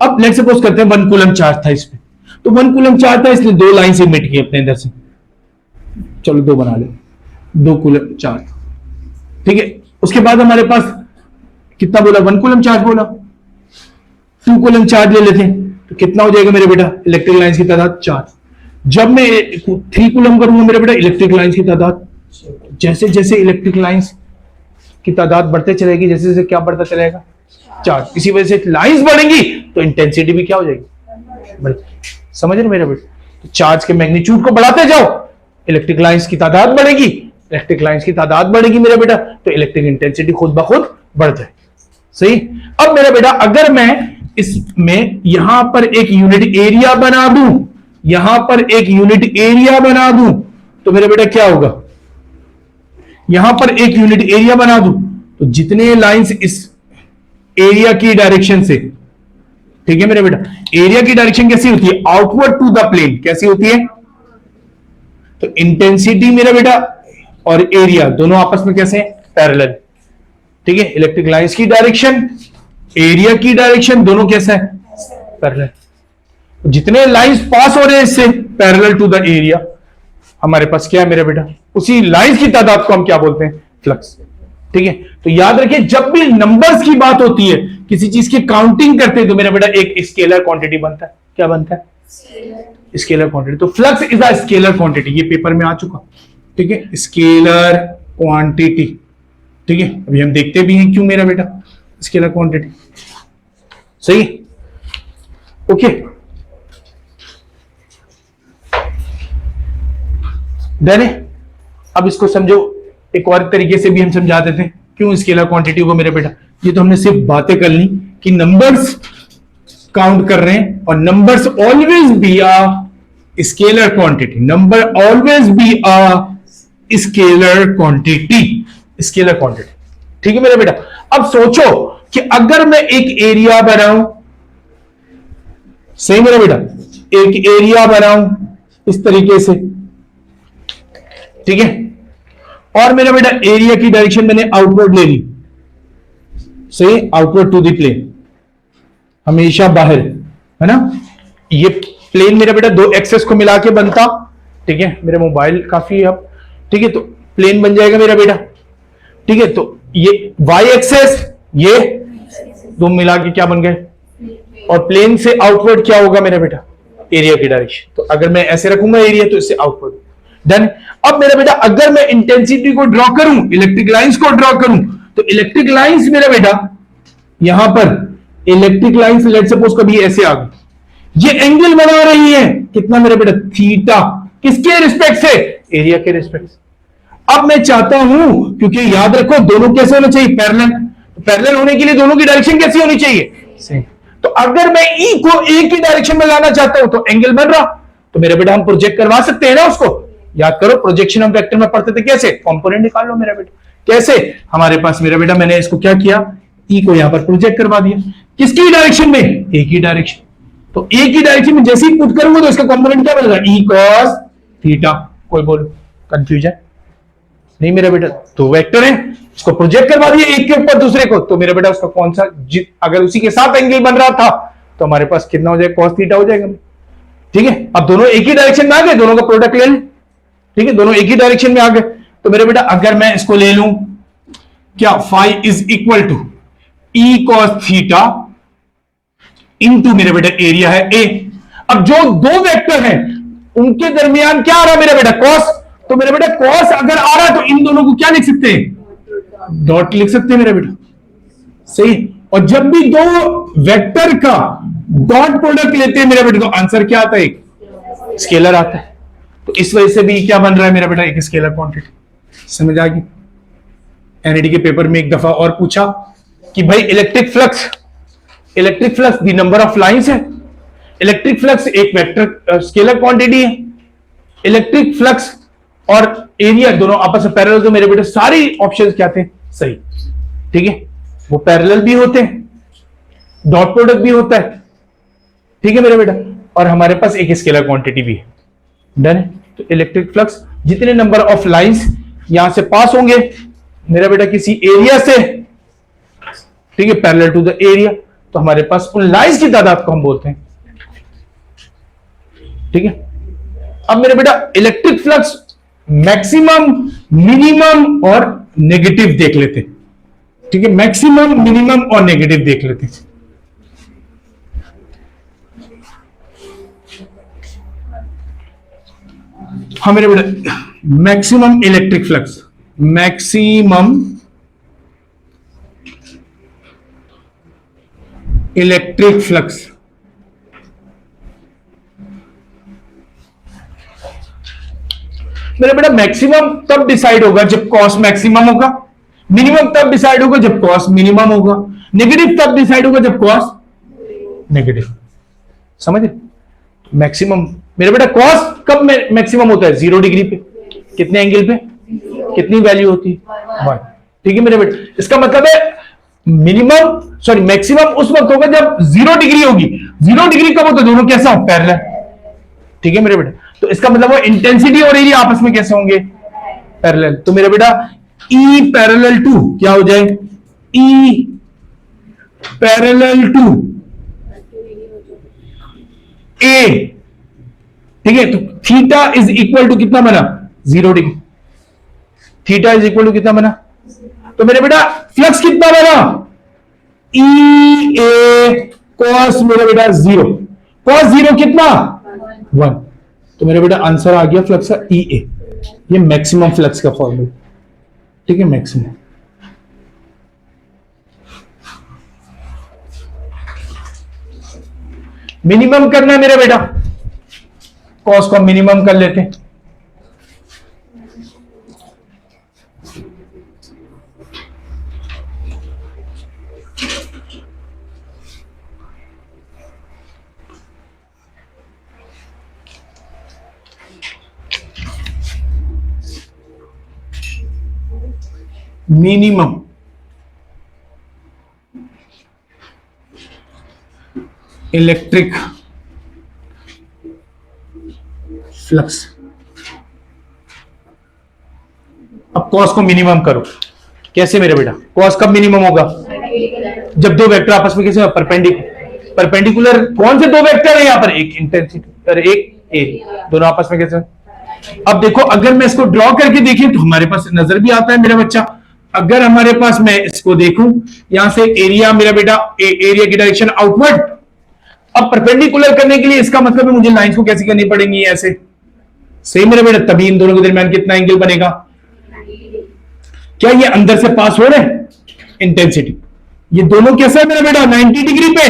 अब लेट सपोज करते हैं 1 कूलम चार्ज था इस पे, तो 1 कूलम चार्ज था, इसने 2 लाइन से मिट की अपने अंदर से। चलो 2 बना ले, 2 कूलम चार्ज। ठीक है, उसके बाद हमारे पास कितना बोला? 1 कूलम चार्ज बोला। 2 कूलम चार्ज ले लेते हैं तो कितना हो जाएगा मेरे बेटा इलेक्ट्रिक लाइंस की तादाद? 4। जब मैं 3 कूलम करूंगा मेरे बेटा इलेक्ट्रिक लाइंस की तादाद, जैसे जैसे इलेक्ट्रिक लाइंस की तादाद बढ़ते चलेगी, जैसे जैसे क्या बढ़ता चलेगा? चार्ज। इसी वजह से लाइंस बढ़ेंगी तो इंटेंसिटी भी क्या हो जाएगी? समझ रहे मेरे बेटे? तो चार्ज के मैग्नीट्यूड को बढ़ाते जाओ, इलेक्ट्रिक लाइंस की तादाद बढ़ेगी, इलेक्ट्रिक लाइंस की तादाद बढ़ेगी मेरा बेटा, तो इलेक्ट्रिक इंटेंसिटी खुद ब खुद बढ़ जाए। सही। अब मेरा बेटा अगर मैं इसमें यहां पर एक यूनिट एरिया बना दूं, यहां पर एक यूनिट एरिया बना दूं, तो मेरा बेटा क्या होगा? यहां पर एक यूनिट एरिया बना दूं तो जितने लाइंस इस एरिया की डायरेक्शन से, ठीक है मेरे बेटा, एरिया की डायरेक्शन कैसी होती है? Outward to the plane. कैसी होती है? तो इंटेंसिटी मेरा बेटा और एरिया दोनों आपस में कैसे हैं? पैरेलल। ठीक है, इलेक्ट्रिक लाइंस की डायरेक्शन, एरिया की डायरेक्शन, दोनों कैसा है, पैरेलल। जितने लाइंस पास हो रहे हैं इससे पैरेलल टू द एरिया, हमारे पास क्या है मेरा बेटा, उसी लाइंस की तादाद को हम क्या बोलते हैं, फ्लक्स। ठीक है, तो याद रखिए जब भी नंबर्स की बात होती है, किसी चीज की काउंटिंग करते हैं, तो मेरा बेटा एक स्केलर क्वांटिटी बनता है। क्या बनता है, स्केलर क्वांटिटी। तो flux is a scalar quantity, ये पेपर में आ चुका। ठीक है, स्केलर क्वांटिटी। ठीक है, अभी हम देखते भी हैं क्यों मेरा बेटा स्केलर क्वांटिटी। सही, ओके। डन है। अब इसको समझो, एक और तरीके से भी हम समझा देते हैं क्यों स्केलर क्वांटिटी को मेरा बेटा। ये तो हमने सिर्फ बातें कर ली कि नंबर्स काउंट कर रहे हैं, और numbers always be a scalar quantity, number always be a scalar quantity, scalar quantity. ठीक है मेरा बेटा। अब सोचो कि अगर मैं एक एरिया बनाऊं, सही मेरा बेटा, एक एरिया बनाऊं इस तरीके से, ठीक है, और मेरा बेटा एरिया की डायरेक्शन मैंने आउटवर्ड ले ली, सही, आउटवर्ड टू द प्लेन, हमेशा बाहर, है ना। ये प्लेन मेरा बेटा दो एक्सेस को मिला के बनता। ठीक है, मेरा मोबाइल काफी अब, ठीक है, तो प्लेन बन जाएगा मेरा बेटा। ठीक है, तो ये वाई एक्सेस, ये दो मिला के क्या बन गए, और प्लेन से आउटवर्ड क्या होगा मेरा बेटा, एरिया की डायरेक्शन। तो अगर मैं ऐसे रखूंगा एरिया, तो इससे आउटवर्ड। डन। अब मेरा बेटा अगर मैं इंटेंसिटी को ड्रॉ करूं, इलेक्ट्रिक लाइंस को ड्रॉ करूं, तो इलेक्ट्रिक लाइंस मेरा बेटा यहां पर इलेक्ट्रिक लाइंस लेट सपोज कभी ऐसे आ गई, ये एंगल बना रही है कितना मेरा बेटा, थीटा। किसके रिस्पेक्ट से, एरिया के रिस्पेक्ट से। अब मैं चाहता हूं, क्योंकि याद रखो दोनों कैसे होने चाहिए, पैरेलल। तो पैरेलल होने के लिए दोनों की डायरेक्शन कैसी होनी चाहिए, सेम। तो अगर मैं ई को ए की डायरेक्शन में लाना चाहता हूं, तो एंगल बन रहा, तो मेरे बेटा हम प्रोजेक्ट करवा सकते हैं ना उसको। याद करो प्रोजेक्शन हम वेक्टर में पढ़ते थे, कैसे, कंपोनेंट निकाल लो मेरा बेटा। कैसे, हमारे पास मेरा बेटा मैंने इसको क्या किया, ई को यहां पर प्रोजेक्ट करवा दिया, किसकी डायरेक्शन में, ए की डायरेक्शन। तो ए की डायरेक्शन में जैसे ही पुट करूंगा, तो इसका कंपोनेंट क्या बनेगा, ई कॉस थीटा। कोई बोलो कंफ्यूजन नहीं मेरा बेटा, तो वेक्टर है, इसको प्रोजेक्ट करवा दिया एक के ऊपर दूसरे को, तो मेरा बेटा उसका कौन सा, अगर उसी के साथ एंगल बन रहा था, तो हमारे पास कितना हो जाएगा, कॉस थीटा हो जाएगा। ठीक है, अब दोनों एक ही डायरेक्शन में आ गए, दोनों का प्रोडक्ट ले लें। ठीक है, दोनों एक ही डायरेक्शन में आ गए, तो मेरे बेटा अगर मैं इसको ले लूं, क्या, phi is equal to E cos theta into मेरे बेटा एरिया है ए। अब जो दो वेक्टर हैं उनके दरमियान क्या आ रहा है मेरा बेटा, कॉस। तो मेरा बेटा कॉस अगर आ रहा है, तो इन दोनों को क्या लिख सकते हैं, डॉट लिख सकते हैं मेरा बेटा, सही। और जब भी दो वेक्टर का डॉट प्रोडक्ट लेते हैं मेरा बेटा, तो आंसर क्या आता है, एक स्केलर आता है। तो इस वजह से भी क्या बन रहा है मेरा बेटा, एक स्केलर क्वांटिटी। समझ आ गई। एनईडी के पेपर में एक दफा और पूछा कि भाई electric flux the number of lines है, इलेक्ट्रिक फ्लक्स एक वेक्टर स्केलर क्वांटिटी है, इलेक्ट्रिक फ्लक्स और एरिया दोनों आपस में पैरेलल, तो मेरे बेटे सारी ऑप्शंस क्या थे, सही। ठीक है, वो पैरेलल भी होते हैं, डॉट प्रोडक्ट भी होता है। ठीक है मेरे बेटा, और हमारे पास एक स्केलर क्वांटिटी भी है। डन है। तो इलेक्ट्रिक फ्लक्स जितने नंबर ऑफ लाइंस यहां से पास होंगे मेरा बेटा किसी एरिया से, ठीक है, पैरेलल टू द एरिया, तो हमारे पास उन लाइंस की तादाद को हम बोलते हैं। ठीक है, अब मेरे बेटा इलेक्ट्रिक फ्लक्स मैक्सिमम, मिनिमम और नेगेटिव देख लेते हैं। ठीक है, मैक्सिमम, मिनिमम और नेगेटिव देख लेते हैं। हाँ मेरे बेटा, maximum electric flux, maximum electric flux, मेरे बेटा मैक्सिमम तब डिसाइड होगा जब कॉस मैक्सिमम होगा, मिनिमम तब डिसाइड होगा जब कॉस मिनिमम होगा, नेगेटिव तब डिसाइड होगा जब कॉस नेगेटिव। समझे, मैक्सिमम मेरे बेटा कॉस कब मैक्सिमम होता है, 0 डिग्री पे, कितने एंगल पे, कितनी वैल्यू होती है, 1। ठीक है मेरे बेटा, इसका मतलब है मैक्सिमम उस वक्त होगा जब 0 डिग्री होगी। 0 डिग्री कब होता है, दोनों कैसा हो, पैरेलल। ठीक है मेरे बेटा, तो इसका मतलब वो इंटेंसिटी और एरिया आपस में कैसे होंगे, पैरेलल। तो मेरे बेटा E पैरेलल टू क्या हो जाए, ई पैरेलल टू ए, ठीक है। तो थीटा इज इक्वल टू कितना बना, 0 degree. Theta is equal to कितना बना, तो मेरे बेटा फ्लक्स कितना बना, ई ए कॉस मेरे बेटा 0, कॉस 0 कितना 1। तो मेरे बेटा आंसर आ गया फ्लक्स का ई ए। ये मैक्सिमम फ्लक्स का फॉर्मूला, ठीक है, मैक्सिमम। मिनिमम करना है मेरा बेटा, कॉस को मिनिमम कर लेते हैं। Minimum electric flux. अब कॉस को मिनिमम करो, कैसे मेरे बेटा, कॉस कब मिनिमम होगा, जब दो वेक्टर आपस में कैसे परपेंडिकुलर। कौन से दो वेक्टर है यहां पर, एक इंटेंसिटी और एक ए, दोनों आपस में कैसे। अब देखो अगर मैं इसको ड्रॉ करके देखें तो हमारे पास नजर भी आता है मेरा बच्चा। अगर हमारे पास मैं इसको देखूं यहां से एरिया मेरा बेटा, एरिया की डायरेक्शन आउटवर्ड। अब परपेंडिकुलर करने के लिए इसका मतलब है मुझे लाइंस को कैसी करनी पड़ेंगी, ऐसे, सही मेरा बेटा, तभी इन दोनों के दरमियान कितना एंगल बनेगा। क्या ये अंदर से पास हो रहे हैं, इंटेंसिटी, ये दोनों कैसे है मेरा बेटा 90 डिग्री पे,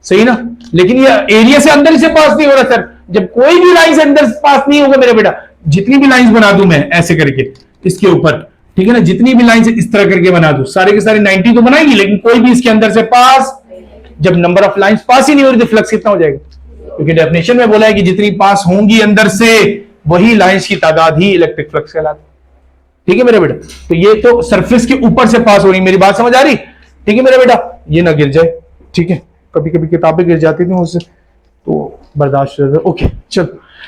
सही ना। लेकिन ये एरिया से अंदर से पास नहीं हो रहा सर। जब कोई भी लाइन से अंदर से पास नहीं होगा मेरा बेटा, जितनी भी लाइंस बना दूं मैं ऐसे करके इसके ऊपर, ठीक है ना, जितनी भी लाइन से इस तरह करके बना दूं, सारे के सारे 90 तो बनाएंगी, लेकिन कोई भी इसके अंदर से पास, जब नंबर ऑफ लाइंस पास ही नहीं हो रही तो फ्लक्स कितना हो जाएगा, क्योंकि डेफिनेशन में बोला है कि जितनी पास होंगी अंदर से वही लाइंस की तादाद ही इलेक्ट्रिक फ्लक्स कहलाती। ठीक है मेरा बेटा, तो ये तो सरफेस के ऊपर से पास हो रही, मेरी बात समझ आ रही, ठीक है मेरा बेटा, ये ना गिर जाए, ठीक है, कभी कभी किताबें गिर जाती थी उससे, तो बर्दाश्त। ओके चलो,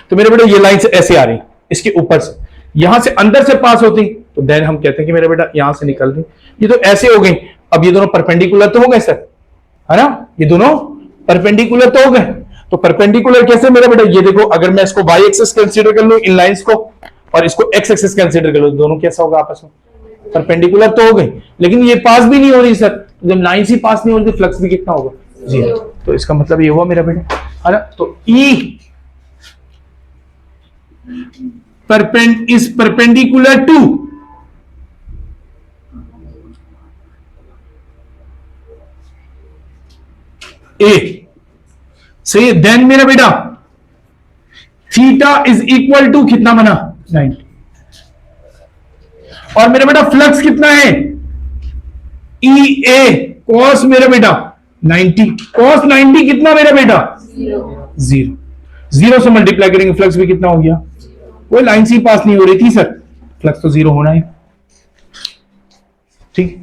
तो मेरे बेटा ये लाइन से ऐसे आ रही, इसके ऊपर से, यहां से अंदर से पास होती तो देन हम कहते हैं कि मेरा बेटा यहां से निकल रही, ये तो ऐसे हो गई। अब ये दोनों परपेंडिकुलर तो हो गए सर, है ना, ये दोनों परपेंडिकुलर तो हो गए। तो परपेंडिकुलर कैसे मेरा बेटा, ये देखो अगर मैं इसको वाई एक्सिस कंसीडर कर लूं इन लाइंस को, और इसको एक्स एक्सिस कंसीडर कर लूं, दोनों कैसा होगा आपस में, परपेंडिकुलर तो हो गई, लेकिन ये पास भी नहीं हो रही सर। जब लाइन ही पास नहीं हो रही तो फ्लक्स भी कितना होगा, 0। तो इसका मतलब ये हुआ मेरा बेटा, है ना। तो ई is perpendicular to A, सही है। देन मेरा बेटा थीटा इज इक्वल टू कितना बना 90, और मेरा बेटा फ्लक्स कितना है ई ए कॉस मेरा बेटा 90, कॉस 90 कितना मेरा बेटा 0, 0 से मल्टीप्लाई करेंगे फ्लक्स भी कितना हो गया, कोई लाइन सी पास नहीं हो रही थी सर, फ्लक्स तो 0 होना है, ठीक।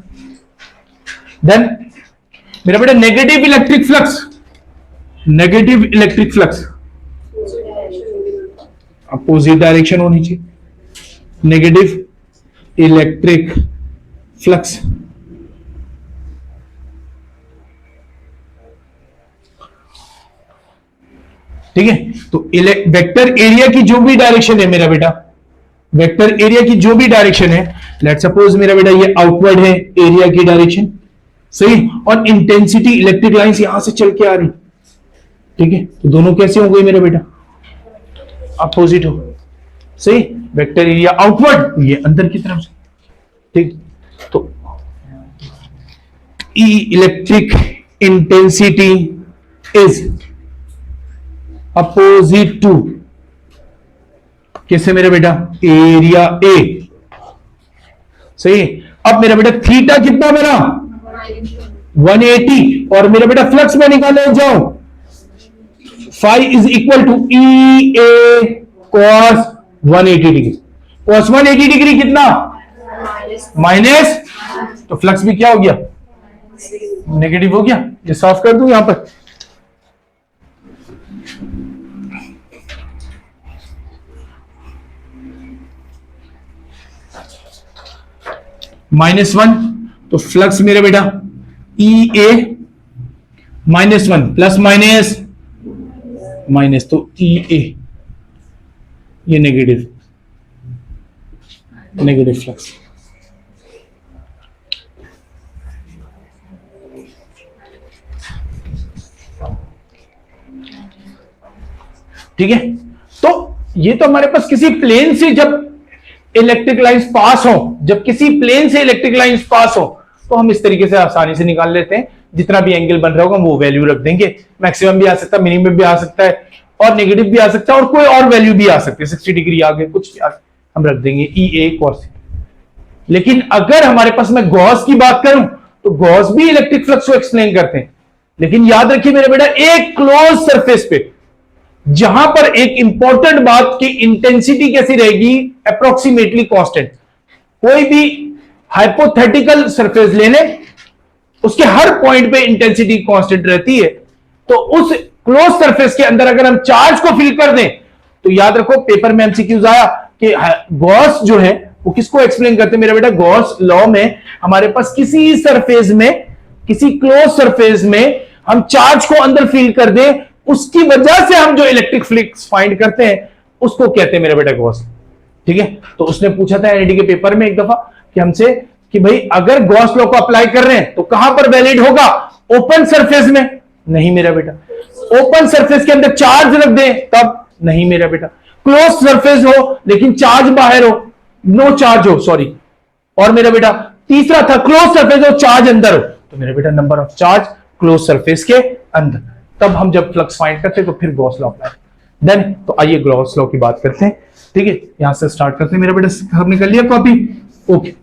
देन मेरा बेटा negative electric flux, negative electric flux opposite direction होनी चाहिए, नेगेटिव इलेक्ट्रिक फ्लक्स, ठीक है। तो वेक्टर एरिया की जो भी डायरेक्शन है मेरा बेटा, वेक्टर एरिया की जो भी डायरेक्शन है, लेट सपोज मेरा बेटा ये आउटवर्ड है एरिया की डायरेक्शन, सही, और इंटेंसिटी इलेक्ट्रिक लाइंस यहां से चल के आ रही, ठीक है। तो दोनों कैसे हो गए मेरा बेटा, अपोजिट हो, सही, वेक्टर एरिया आउटवर्ड, ये अंदर की तरफ से, ठीक। तो E electric intensity is opposite to कैसे मेरे बेटा एरिया ए, सही। अब मेरा बेटा थीटा कितना बना 180, और मेरा बेटा फ्लक्स में निकाले जाओ, phi is equal to E A cos 180 degree, cos 180 degree कितना माइनस, तो फ्लक्स भी क्या हो गया नेगेटिव हो गया। ये सॉल्व कर दूं यहां पर, -1 तो फ्लक्स मेरे बेटा ई ए -1 प्लस माइनस माइनस, तो ई ए ये नेगेटिव फ्लक्स। ठीक है, तो ये तो हमारे पास किसी प्लेन से जब इलेक्ट्रिक लाइंस पास हो, जब किसी प्लेन से इलेक्ट्रिक लाइंस पास हो तो हम इस तरीके से आसानी से निकाल लेते हैं। जितना भी एंगल बन रहा होगा वो वैल्यू रख देंगे, मैक्सिमम भी आ सकता है, मिनिमम भी आ सकता है, और नेगेटिव भी आ सकता है, और कोई और वैल्यू भी आ सकती है, 60 डिग्री आ गए, कुछ भी हम रख देंगे ई ए कॉस। लेकिन अगर हमारे पास मैं गॉस की बात करूं तो गॉस भी इलेक्ट्रिक फ्लक्स को एक्सप्लेन करते हैं, लेकिन याद रखिए मेरे बेटा एक क्लोज सरफेस पे, जहां पर एक इंपॉर्टेंट बात की इंटेंसिटी कैसी रहेगी, अप्रोक्सीमेटली कांस्टेंट। कोई भी हाइपोथेटिकल सरफेस ले लें, उसके हर पॉइंट पे इंटेंसिटी कांस्टेंट रहती है। तो उस क्लोज सरफेस के अंदर अगर हम चार्ज को फिल कर दें तो याद रखो पेपर में एमसीक्यूज आया कि गॉस जो है वो किसको एक्सप्लेन करते हैं मेरा बेटा, गॉस लॉ में हमारे पास किसी सरफेस में, किसी क्लोज सरफेस में हम चार्ज को अंदर फिल कर दें, उसकी वजह से हम जो इलेक्ट्रिक फ्लक्स फाइंड करते हैं उसको कहते हैं मेरा बेटा गॉस। ठीक है, तो उसने पूछा था एनईडी के पेपर में एक दफा कि हमसे कि भाई अगर गॉस लॉ को अप्लाई कर रहे हैं तो कहां पर वैलिड होगा, ओपन सरफेस में? नहीं मेरा बेटा। ओपन सरफेस के अंदर चार्ज रख दें तब? नहीं मेरा बेटा। क्लोज सरफेस हो लेकिन चार्ज बाहर हो, नो चार्ज हो, सॉरी, और मेरा बेटा तीसरा था क्लोज सरफेस हो चार्ज अंदर हो, तो मेरा बेटा number of charge close surface के अंदर। तब हम जब फ्लक्स फाइंड करते हैं तो फिर गॉस लॉ अप्लाई। देन तो आइए गॉस लॉ की बात करते हैं। ठीक है, यहां से स्टार्ट करते हैं मेरा बेटा, सबने कर लिया कॉपी? Okay,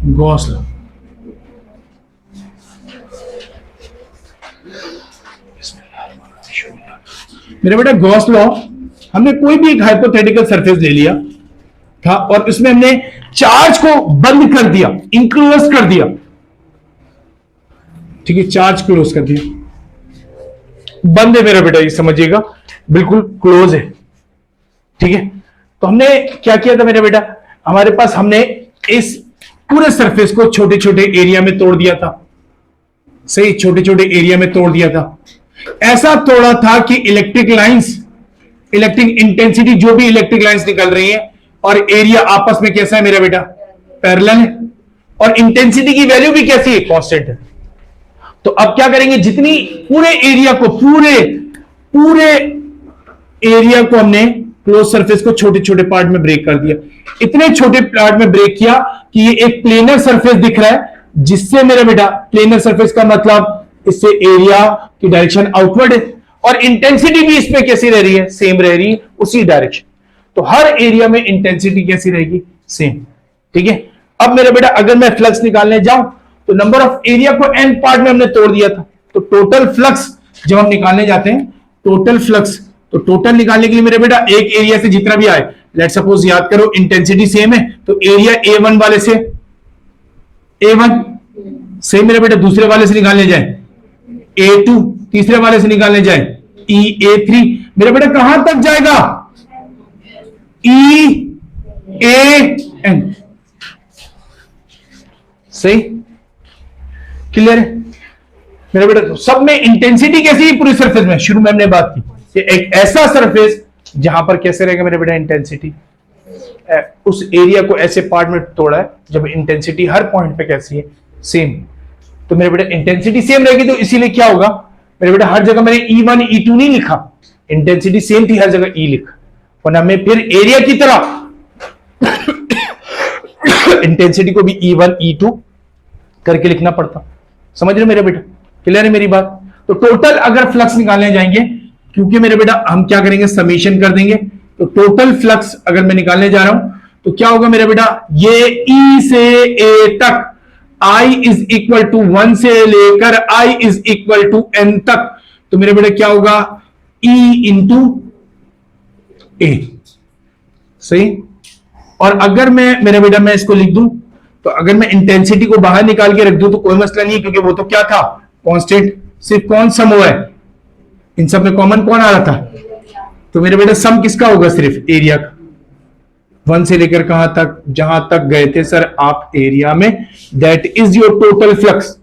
Gauss law. मेरा बेटा गॉस लॉ, हमने कोई भी एक हाइपोथेटिकल सरफेस ले लिया था और इसमें हमने चार्ज को बंद कर दिया, इंक्लोज कर दिया। ठीक है, चार्ज क्लोज कर दिया, बंद है मेरा बेटा, ये समझिएगा, बिल्कुल क्लोज है। ठीक है, तो हमने क्या किया था मेरा बेटा, हमारे पास हमने इस पूरे सरफेस को छोटे छोटे एरिया में तोड़ दिया था। सही, छोटे छोटे एरिया में तोड़ दिया था। ऐसा तोड़ा था कि इलेक्ट्रिक लाइंस, इलेक्ट्रिक इंटेंसिटी, जो भी इलेक्ट्रिक लाइंस निकल रही है और एरिया आपस में कैसा है मेरा बेटा, पैरेलल है, और इंटेंसिटी की वैल्यू भी कैसी है, कांस्टेंट है। तो अब क्या करेंगे, जितनी पूरे एरिया को, पूरे एरिया को हमने क्लोज सरफेस को छोटे छोटे पार्ट में ब्रेक कर दिया। इतने छोटे पार्ट में ब्रेक किया कि ये एक प्लेनर सरफेस दिख रहा है, जिससे मेरा बेटा, प्लेनर सरफेस का मतलब इससे एरिया की डायरेक्शन आउटवर्ड है और इंटेंसिटी भी इसमें कैसी रह रही है, सेम रह रही है, उसी डायरेक्शन। तो हर एरिया में इंटेंसिटी कैसी रहेगी, सेम। ठीक है, अब मेरा बेटा अगर मैं फ्लक्स निकालने जाऊं तो नंबर ऑफ एरिया को n पार्ट में हमने तोड़ दिया था, तो टोटल फ्लक्स जब हम निकालने जाते हैं, टोटल फ्लक्स, तो टोटल निकालने के लिए मेरे बेटा एक एरिया से जितना भी आए, लेट सपोज याद करो इंटेंसिटी सेम है तो एरिया A1 वाले से A1 सेम मेरे बेटा, दूसरे वाले से निकालने जाए A2, तीसरे वाले से निकालने जाए A3, मेरे बेटा कहां तक जाएगा, EAN। सही, क्लियर है मेरा बेटा? सब में इंटेंसिटी कैसी है पूरी सरफेस में, शुरू में हमने बात की कि एक ऐसा सरफेस जहां पर कैसे रहेगा मेरे बेटा इंटेंसिटी, उस एरिया को ऐसे पार्ट में तोड़ा है जब इंटेंसिटी हर पॉइंट पे कैसी है, सेम। तो मेरे बेटा इंटेंसिटी सेम रहेगी, तो इसीलिए क्या होगा मेरे बेटा, हर जगह मैंने E1 E2 नहीं लिखा, इंटेंसिटी सेम थी, हर जगह E लिखा, वरना मैं फिर एरिया की तरह इंटेंसिटी को भी E1 E2 करके लिखना पड़ता। समझ रहे मेरे बेटा, क्लियर है मेरी बात? तो टोटल अगर फ्लक्स निकालने जाएंगे, क्योंकि मेरे बेटा हम क्या करेंगे, समेशन कर देंगे, तो टोटल फ्लक्स अगर मैं निकालने जा रहा हूं तो क्या होगा मेरे बेटा, ये E से A तक I इज इक्वल टू 1 से लेकर I is equal to N तक, तो मेरे बेटा क्या होगा, E इंटू A। सही, और अगर मैं मेरे बेटा मैं इसको लिख दूं तो अगर मैं इंटेंसिटी को बाहर निकाल के रख दूं तो कोई मसला नहीं, क्योंकि वो तो क्या था, कांस्टेंट। सिर्फ कौन सम हुआ है, इन सब में कॉमन कौन आ रहा था, तो मेरे बेटा सम किसका होगा, सिर्फ एरिया का। 1 से लेकर कहां तक, जहां तक गए थे सर आप एरिया में, that is your total flux.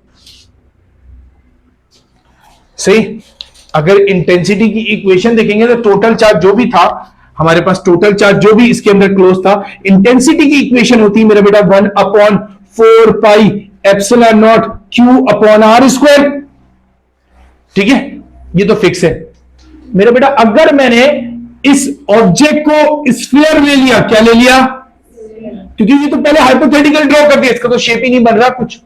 सही। अगर इंटेंसिटी की इक्वेशन देखेंगे तो टोटल चार्ज जो भी था हमारे पास, टोटल चार्ज जो भी इसके अंदर क्लोज था, इंटेंसिटी की इक्वेशन होती है मेरा बेटा 1/4 pi epsilon not Q upon R square. ठीक है, ये तो फिक्स है मेरा बेटा। अगर मैंने इस ऑब्जेक्ट को स्फीयर ले लिया, क्या ले लिया, क्योंकि ये तो पहले हाइपोथेटिकल ड्रॉ कर दिया, इसका तो शेप ही नहीं बन रहा कुछ,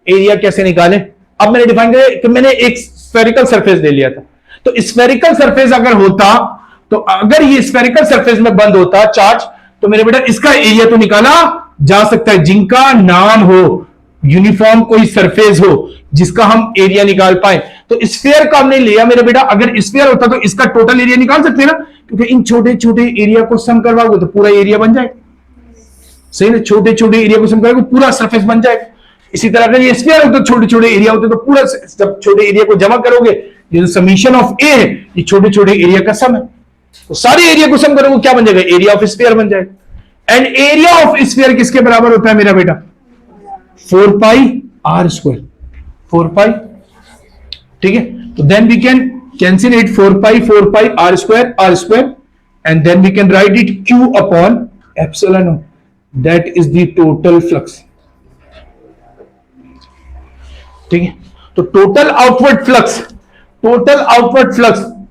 एरिया कैसे निकाले। अब मैंने डिफाइन किया कि मैंने एक स्फेरिकल सरफेस ले लिया था, तो स्फेरिकल सरफेस अगर होता, तो अगर ये स्फेरिकल सरफेस में बंद होता चार्ज, तो मेरे बेटा इसका एरिया तो निकाला जा सकता है, जिनका नाम हो यूनिफॉर्म कोई सरफेस हो जिसका हम एरिया निकाल पाए। तो स्फीयर का हमने लिया मेरे बेटा, अगर स्फीयर होता तो इसका टोटल एरिया निकाल सकते हैं ना, क्योंकि इन छोटे छोटे एरिया को सम करवाओगे तो पूरा एरिया बन जाएगा। सही ना, छोटे छोटे एरिया को सम करोगे पूरा सरफेस बन जाएगा। इसी तरह अगर ये स्फीयर होता, छोटे छोटे एरिया होते तो पूरा, जब छोटे एरिया को जमा करोगे, ये जो समीशन ऑफ ए है ये छोटे छोटे एरिया का सम है, तो सारे एरिया को सम करोगे क्या बन जाएगा, एरिया ऑफ स्फीयर बन जाएगा। एंड एरिया ऑफ स्फीयर किसके बराबर होता है मेरा बेटा, 4 पाई आर स्क्वायर, 4 पाई। ठीक है, तो then we can cancel it, 4 pi R square, and then we can write it Q upon epsilon, that is the total flux. ठीक है, तो total outward flux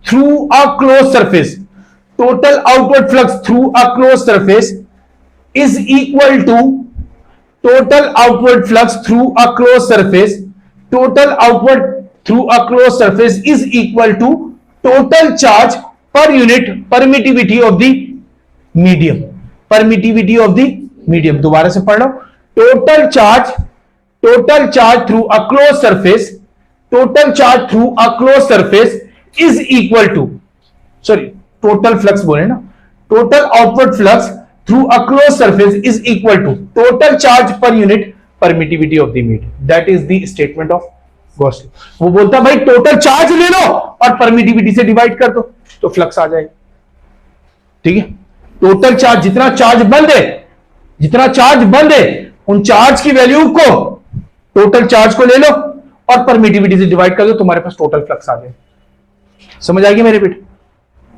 through a close surface, total outward flux through a close surface is equal to total outward flux through a close surface, total outward through a close surface is equal to total charge per unit permittivity of the medium, permittivity of the medium. दोबारा से पढ़ लो, total charge through a close surface, total charge through a close surface is equal to, sorry total flux बोले ना, total outward flux through a close surface is equal to total charge per unit permittivity of the medium, that is the statement of Gauss law. वो बोलता है भाई total charge ले लो और permittivity से divide कर दो तो फ्लक्स आ जाएगा। ठीक है, टोटल चार्ज, जितना चार्ज बंद है उन चार्ज की वैल्यू को, टोटल चार्ज को ले लो और परमिटिविटी से डिवाइड कर दो, तुम्हारे पास टोटल फ्लक्स आ जाए। समझ आएगी मेरे बेटे?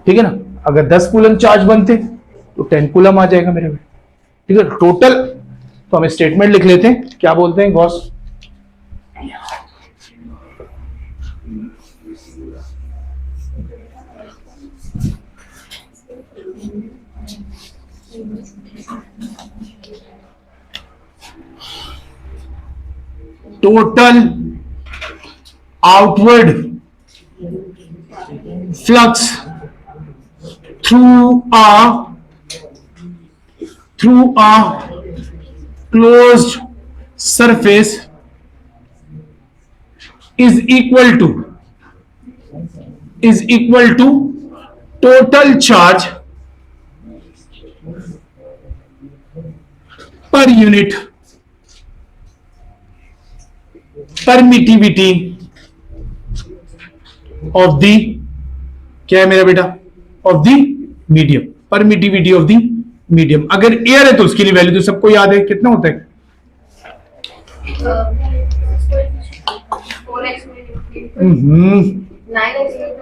ठीक है ना, अगर 10 कूलम चार्ज बनते तो 10 कूलम आ जाएगा मेरे बेटे। ठीक है, टोटल, तो हम स्टेटमेंट लिख लेते हैं, क्या बोलते हैं Gauss, total outward flux through a closed surface is equal to total charge per unit permittivity of the, क्या है मेरा बेटा, of the medium, permittivity of the medium. अगर एयर है तो उसके लिए वैल्यू तो सबको याद है, कितना होता है,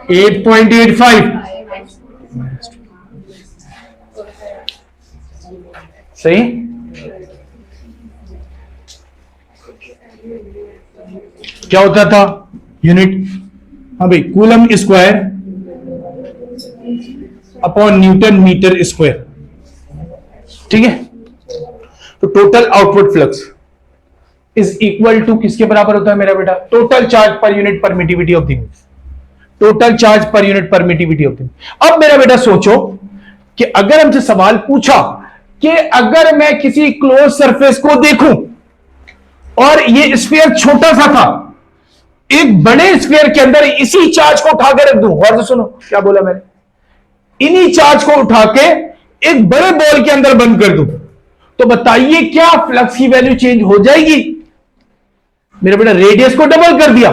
8.85। सही, क्या होता था यूनिट, हाँ भाई, coulomb square upon newton meter square. ठीक है, तो total output flux is equal to किसके बराबर होता है मेरा बेटा, total charge per unit permittivity of the, total charge per unit permittivity of the. अब मेरा बेटा सोचो कि अगर हमसे सवाल पूछा कि अगर मैं किसी क्लोज सरफेस को देखूं और ये स्फीयर छोटा सा था, एक बड़े स्फीयर के अंदर इसी चार्ज को उठाकर रख दूं, और सुनो क्या बोला मैंने, इन्हीं चार्ज को उठा के एक बड़े बॉल के अंदर बंद कर दूं, तो बताइए क्या फ्लक्स की वैल्यू चेंज हो जाएगी? मेरा बेटा रेडियस को डबल कर दिया,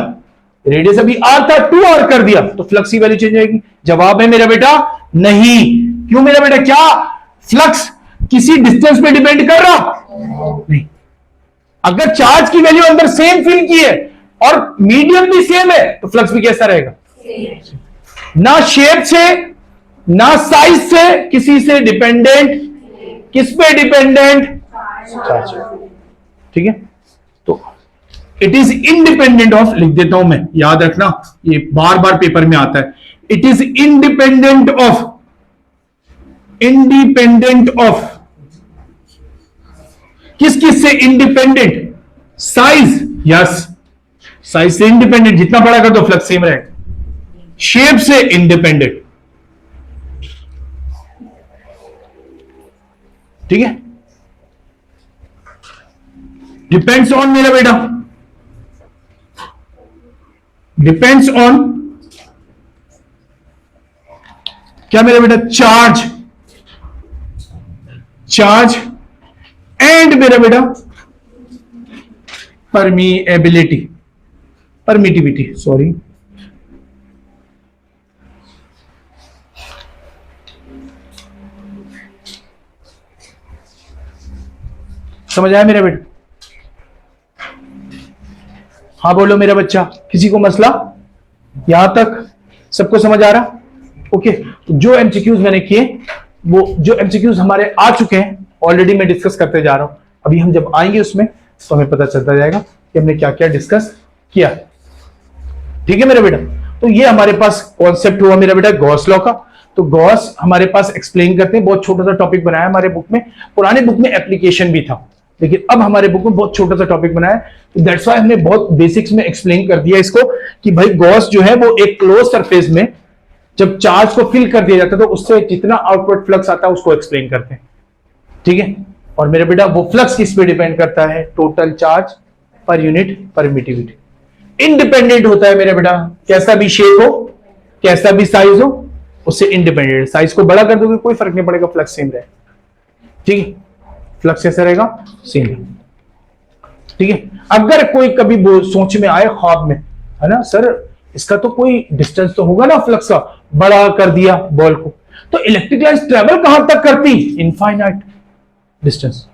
रेडियस अभी r था 2r कर दिया, तो फ्लक्स की वैल्यू चेंज हो जाएगी? जवाब है मेरा बेटा नहीं। क्यों मेरा बेटा? क्या फ्लक्स किसी डिस्टेंस पे डिपेंड कर रहा? नहीं। अगर चार्ज की वैल्यू अंदर सेम फिल की है और मीडियम भी सेम है तो फ्लक्स भी कैसा रहेगा? ना शेप से ना साइज से किसी से डिपेंडेंट, किस पे डिपेंडेंट? चार्ज। ठीक है, तो इट इज इंडिपेंडेंट ऑफ, लिख देता हूं मैं, याद रखना ये बार बार पेपर में आता है, it is independent of, independent of किस किस से इंडिपेंडेंट? साइज, यस, साइज से इंडिपेंडेंट, जितना बड़ा कर दो फ्लक्स सेम रहेगा। शेप से इंडिपेंडेंट, ठीक है, डिपेंड्स ऑन मेरा बेटा, डिपेंड्स ऑन क्या मेरा बेटा? चार्ज, चार्ज एंड मेरा बेटा परमिएबिलिटी, परमिटिविटी, सॉरी, समझ आया मेरा बेटा? हाँ बोलो मेरा बच्चा, किसी को मसला? यहां तक सबको समझ आ रहा? ओके, तो जो एमसीक्यूज मैंने किए, वो जो एमसीक्यूज हमारे आ चुके हैं ऑलरेडी मैं डिस्कस करते जा रहा हूं। अभी हम जब आएंगे उसमें तो हमें पता चलता जाएगा कि हमने क्या क्या डिस्कस किया। ठीक है मेरा बेटा, तो ये हमारे पास कॉन्सेप्ट हुआ मेरा बेटा गॉस लॉ का। तो गॉस हमारे पास एक्सप्लेन करते हैं, बहुत छोटा सा टॉपिक बनाया हमारे बुक में, पुराने बुक में एप्लीकेशन भी था, लेकिन अब हमारे बुक में बहुत छोटा सा टॉपिक बनाया, तो दैट्स व्हाई हमने बहुत बेसिक्स में एक्सप्लेन कर दिया इसको कि भाई गॉस जो है वो एक क्लोज सरफेस में जब चार्ज को फिल कर दिया जाता है तो उससे जितना आउटवर्ड फ्लक्स आता है उसको एक्सप्लेन करते हैं। ठीक है, और मेरे बेटा वो फ्लक्स किस पे डिपेंड करता है? Total charge per unit permittivity. Independent होता है मेरे बेटा, कैसा भी शेप हो, कैसा भी साइज हो, उससे इंडिपेंडेंट। साइज को बड़ा कर दोगे कोई फर्क नहीं पड़ेगा, फ्लक्स सेम रहेगा। ठीक है, फ्लक्स कैसा रहेगा? सेम। ठीक है, अगर कोई कभी सोच में आए ख्वाब में, है ना सर इसका तो कोई डिस्टेंस तो होगा ना फ्लक्स का, बड़ा कर दिया बॉल को, तो इलेक्ट्रिक लाइन्स ट्रेवल कहां तक करती? इनफाइनाइट डिस्टेंस,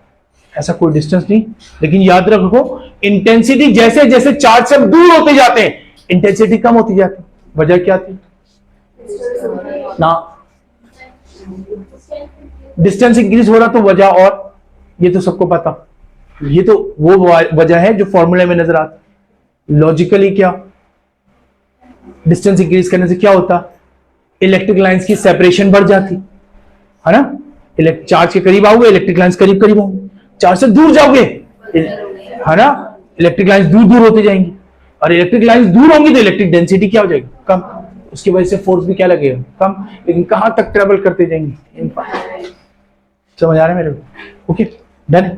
ऐसा कोई डिस्टेंस नहीं। लेकिन याद रखो इंटेंसिटी जैसे जैसे चार्ज से दूर होते जाते हैं इंटेंसिटी कम होती जाती है। वजह क्या थी ना? डिस्टेंस इंक्रीज हो रहा तो वजह, और ये तो सबको पता, ये तो वो वजह है जो फॉर्मूले में नजर आती। लॉजिकली क्या डिस्टेंस इंक्रीज करने से क्या होता? इलेक्ट्रिक लाइंस की सेपरेशन बढ़ जाती है ना। चार्ज के करीब आओगे इलेक्ट्रिक लाइंस करीब करीब होंगे, चार्ज से दूर जाओगे है ना इलेक्ट्रिक लाइंस दूर दूर होते जाएंगी, और इलेक्ट्रिक लाइंस दूर होंगी तो इलेक्ट्रिक डेंसिटी क्या हो जाएगी? कम, उसकी वजह से फोर्स भी क्या लगेगा? कम। लेकिन कहां तक ट्रेवल करते जाएंगे? समझ आ रहा है मेरे को? Okay done,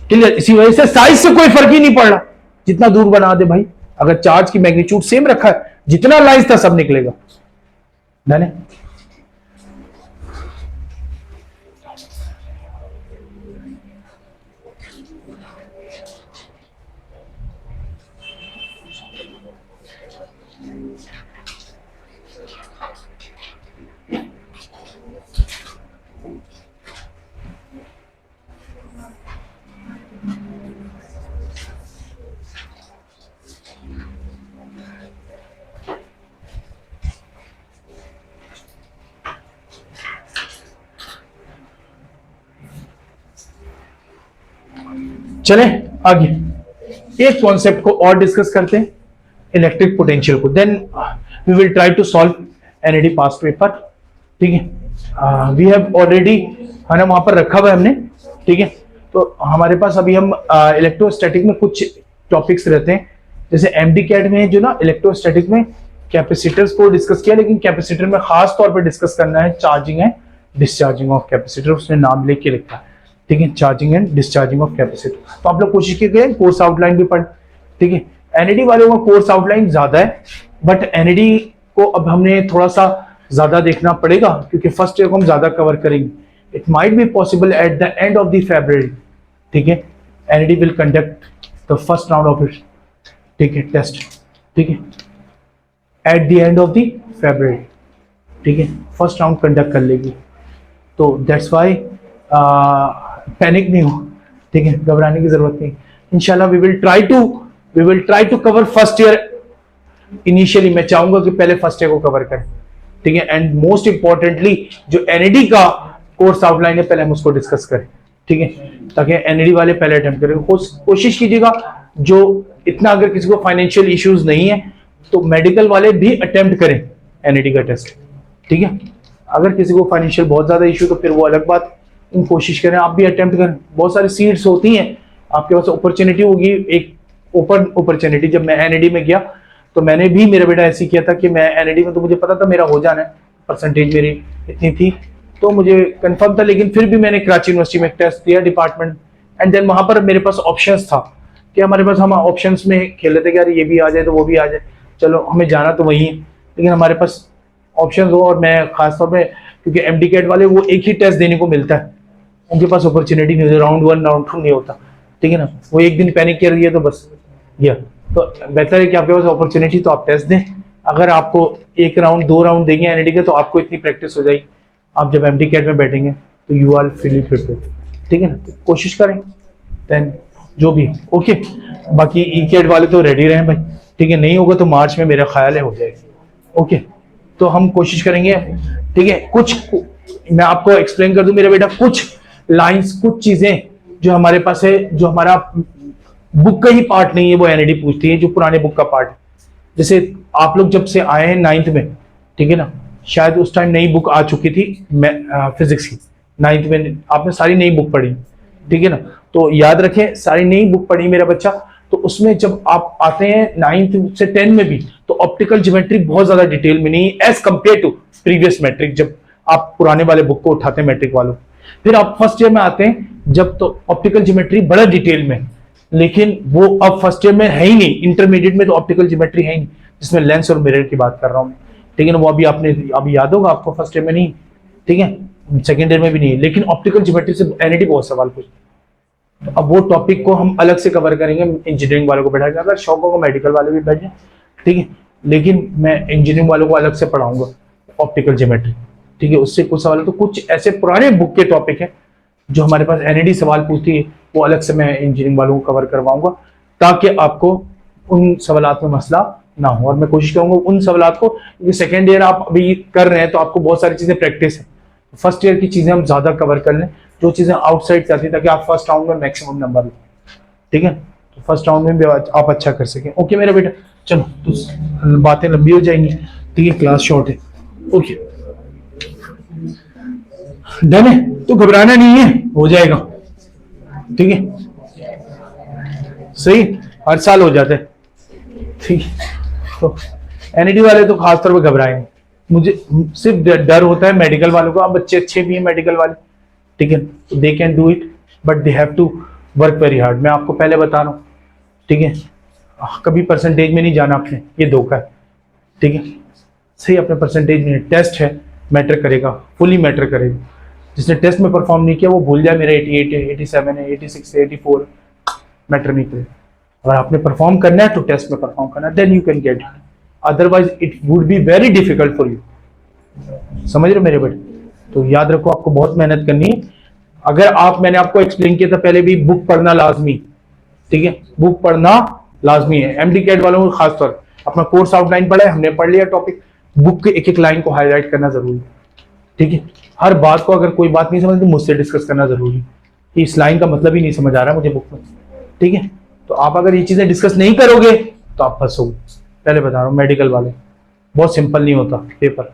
clear. इसी वजह से साइज से कोई फर्क ही नहीं पड़ रहा, जितना दूर बना दे भाई, अगर चार्ज की मैग्नीट्यूड सेम रखा है जितना लाइंस था सब निकलेगा। डन है। चले आगे एक कॉन्सेप्ट को और डिस्कस करते हैं, इलेक्ट्रिक पोटेंशियल को, then we will try to solve NED past paper. ठीक है, वी हैव ऑलरेडी, है ना, वहां पर रखा हुआ है हमने। ठीक है, तो हमारे पास अभी हम इलेक्ट्रोस्टैटिक में कुछ टॉपिक्स रहते हैं, जैसे एमडी कैट में जो ना इलेक्ट्रोस्टैटिक में कैपेसिटर्स को डिस्कस किया, लेकिन कैपेसिटर में खास तौर पर डिस्कस करना है charging and discharging of capacitor, उसने नाम लेके लिखा है। ठीक है, charging and discharging of capacitor. तो आप लोग कोशिश कीजिए कोर्स आउटलाइन भी पढ़। ठीक है, एनईडी वालों का कोर्स आउटलाइन ज्यादा है, बट एनईडी को अब हमने थोड़ा सा ज्यादा देखना पड़ेगा क्योंकि फर्स्ट ईयर को हम ज्यादा कवर करेंगे। It might be possible at the end of the फरवरी, ठीक है, NED will conduct the first round of it, ठीक है, टेस्ट, ठीक है, at the end of the February, ठीक है, फर्स्ट राउंड कंडक्ट कर लेगी। तो दैट्स वाई पैनिक नहीं हो, ठीक है, घबराने की जरूरत नहीं। इंशाल्लाह we will try to cover first year. Initially मैं चाहूंगा कि पहले फर्स्ट ईयर को कवर करें, ठीक है, एंड मोस्ट इंपॉर्टेंटली जो एनईडी का कोर्स आउटलाइन है पहले हम उसको डिस्कस करें, ठीक है, ताकि एनईडी वाले पहले अटेम्प्ट करें। कोशिश कीजिएगा, जो इतना अगर किसी को फाइनेंशियल इश्यूज नहीं है तो मेडिकल वाले भी अटेम्प्ट करें एनईडी का टेस्ट, ठीक है। अगर किसी को फाइनेंशियल बहुत ज्यादा इशू तो फिर वो अलग बात, कोशिश करें, आप भी अटेम्प्ट करें। बहुत सारी सीट्स होती हैं, आपके पास अपॉर्चुनिटी होगी, एक ओपन अपॉर्चुनिटी। जब मैं एनईडी में गया तो मैंने भी, मेरा बेटा ऐसे किया था कि मैं एनईडी में, तो मुझे पता था मेरा हो जाना है, परसेंटेज मेरी इतनी थी तो मुझे कंफर्म था, लेकिन फिर भी मैंने कराची यूनिवर्सिटी में एक टेस्ट दिया डिपार्टमेंट, एंड देन वहां पर मेरे पास ऑप्शंस था कि हमारे पास, हम ऑप्शंस में खेल रहे थे कि यार ये भी आ जाए तो वो भी आ जाए, चलो हमें जाना तो वही है, लेकिन हमारे पास ऑप्शंस हो। और मैं खासतौर पर, क्योंकि एमडी कैट वाले वो एक ही टेस्ट देने को मिलता है, उनके पास अपॉर्चुनिटी नहीं होती, राउंड 1 राउंड 2 नहीं होता, ठीक है ना। वो एक दिन पैनिक कर दिया तो बस गया। तो बेहतर है कि आपके पास अपॉर्चुनिटी तो आप टेस्ट दें। अगर आपको 1 राउंड 2 राउंड देंगे एनईडी के तो आपको इतनी प्रैक्टिस हो जाएगी, आप जब एमडी कैट में बैठेंगे तो यू आर फीली प्रिपेयर्ड, ठीक है ना। तो कोशिश करें, देन जो भी ओके। बाकी ई कैट वाले तो रेडी रहें भाई, ठीक है, नहीं होगा तो मार्च में मेरा ख्याल है हो जाएगी, ओके। तो हम कोशिश करेंगे, ठीक है। कुछ मैं आपको एक्सप्लेन कर दूं मेरा बेटा, कुछ लाइंस, कुछ चीजें जो हमारे पास है, जो हमारा बुक का ही पार्ट नहीं है, वो एनईडी पूछती है, जो पुराने बुक का पार्ट है। जैसे आप लोग जब से आए हैं 9th में, ठीक है ना, शायद उस टाइम नई बुक आ चुकी थी फिजिक्स की, 9th में आपने सारी नई बुक पढ़ी, ठीक है ना। तो याद रखें, सारी नई बुक पढ़ी मेरा बच्चा। तो उसमें जब आप आते हैं 9th से 10 में भी, तो ऑप्टिकल ज्योमेट्री बहुत ज्यादा डिटेल में नहीं as compare to previous matric, जब आप पुराने वाले बुक को उठाते हैं मैट्रिक वालों। फिर आप फर्स्ट ईयर में आते हैं जब, तो ऑप्टिकल ज्योमेट्री बड़ा डिटेल में, लेकिन वो अब फर्स्ट ईयर में है ही नहीं। इंटरमीडिएट में तो ऑप्टिकल ज्योमेट्री है ही नहीं, जिसमें लेंस और मिरर की बात कर रहा हूं, ठीक है ना। वो अभी आपने अभी याद होगा आपको, फर्स्ट ईयर में नहीं, ठीक है, सेकेंड ईयर में भी नहीं, लेकिन ऑप्टिकल ज्योमेट्री से एनईडी बहुत सवाल पूछते। तो अब वो टॉपिक को हम अलग से कवर करेंगे, इंजीनियरिंग वालों को बैठा के, अगर शौक होगा मेडिकल वाले भी बैठ जाए, ठीक है, लेकिन मैं इंजीनियरिंग वालों को अलग से पढ़ाऊंगा ऑप्टिकल ज्योमेट्री, ठीक है। उससे कुछ सवाल, तो कुछ ऐसे पुराने बुक के टॉपिक है जो हमारे पास एनईडी सवाल पूछती है, वो अलग से मैं इंजीनियरिंग वालों को कवर करवाऊंगा, ताकि आपको उन सवालात में मसला ना हो। और मैं कोशिश करूंगा उन सवालात को, क्योंकि सेकेंड ईयर आप अभी कर रहे हैं तो आपको बहुत सारी चीजें प्रैक्टिस है, फर्स्ट ईयर की चीजें हम ज्यादा कवर कर लें, जो चीजें आउटसाइड जाती है, ताकि आप फर्स्ट राउंड में मैक्सिमम नंबर लें, ठीक है। तो फर्स्ट राउंड में भी आप अच्छा कर सकें, ओके मेरा बेटा। चलो, तो बातें लंबी हो जाएंगी, ठीक है, क्लास शॉर्ट है, ओके, डन है। तो घबराना नहीं है, हो जाएगा, ठीक है, सही, हर साल हो जाता है, ठीक है। तो एनईडी वाले तो खासतौर पर घबराएंगे, मुझे सिर्फ डर होता है मेडिकल वालों को। अब बच्चे अच्छे भी हैं मेडिकल वाले, ठीक है, तो they can do it, but they have to work very hard. मैं आपको पहले बता रहा हूँ, ठीक है, कभी परसेंटेज में नहीं जाना आपने, ये धोखा है, ठीक है। सही, अपने परसेंटेज में टेस्ट है, मैटर करेगा, फुली मैटर करेगा। जिसने टेस्ट में परफॉर्म नहीं किया वो भूल जाए मेरा 88 है, 87 है, 86 है, 84, मैटर नहीं करेगा। अगर आपने परफॉर्म करना है तो टेस्ट में परफॉर्म करना है, then you can get it, otherwise it would be very difficult for you. समझ रहे हो मेरे बेटे? तो याद रखो, आपको बहुत मेहनत करनी है। अगर आप, मैंने आपको एक्सप्लेन किया था पहले भी, बुक पढ़ना लाजमी, ठीक है, बुक पढ़ना लाजमी है। एमडी कैट वालों को खासतौर, अपना कोर्स आउटलाइन पढ़ा है, हमने पढ़ लिया टॉपिक, बुक के एक एक लाइन को हाईलाइट करना जरूरी है, ठीक है। हर बात को, अगर कोई बात नहीं समझ तो मुझसे डिस्कस करना जरूरी है कि इस लाइन का मतलब ही नहीं समझ आ रहा मुझे बुक में, ठीक है। तो आप अगर ये चीजें डिस्कस नहीं करोगे तो आप फंसोगे। पहले बता रहा हूँ, मेडिकल वाले बहुत सिंपल नहीं होता पेपर,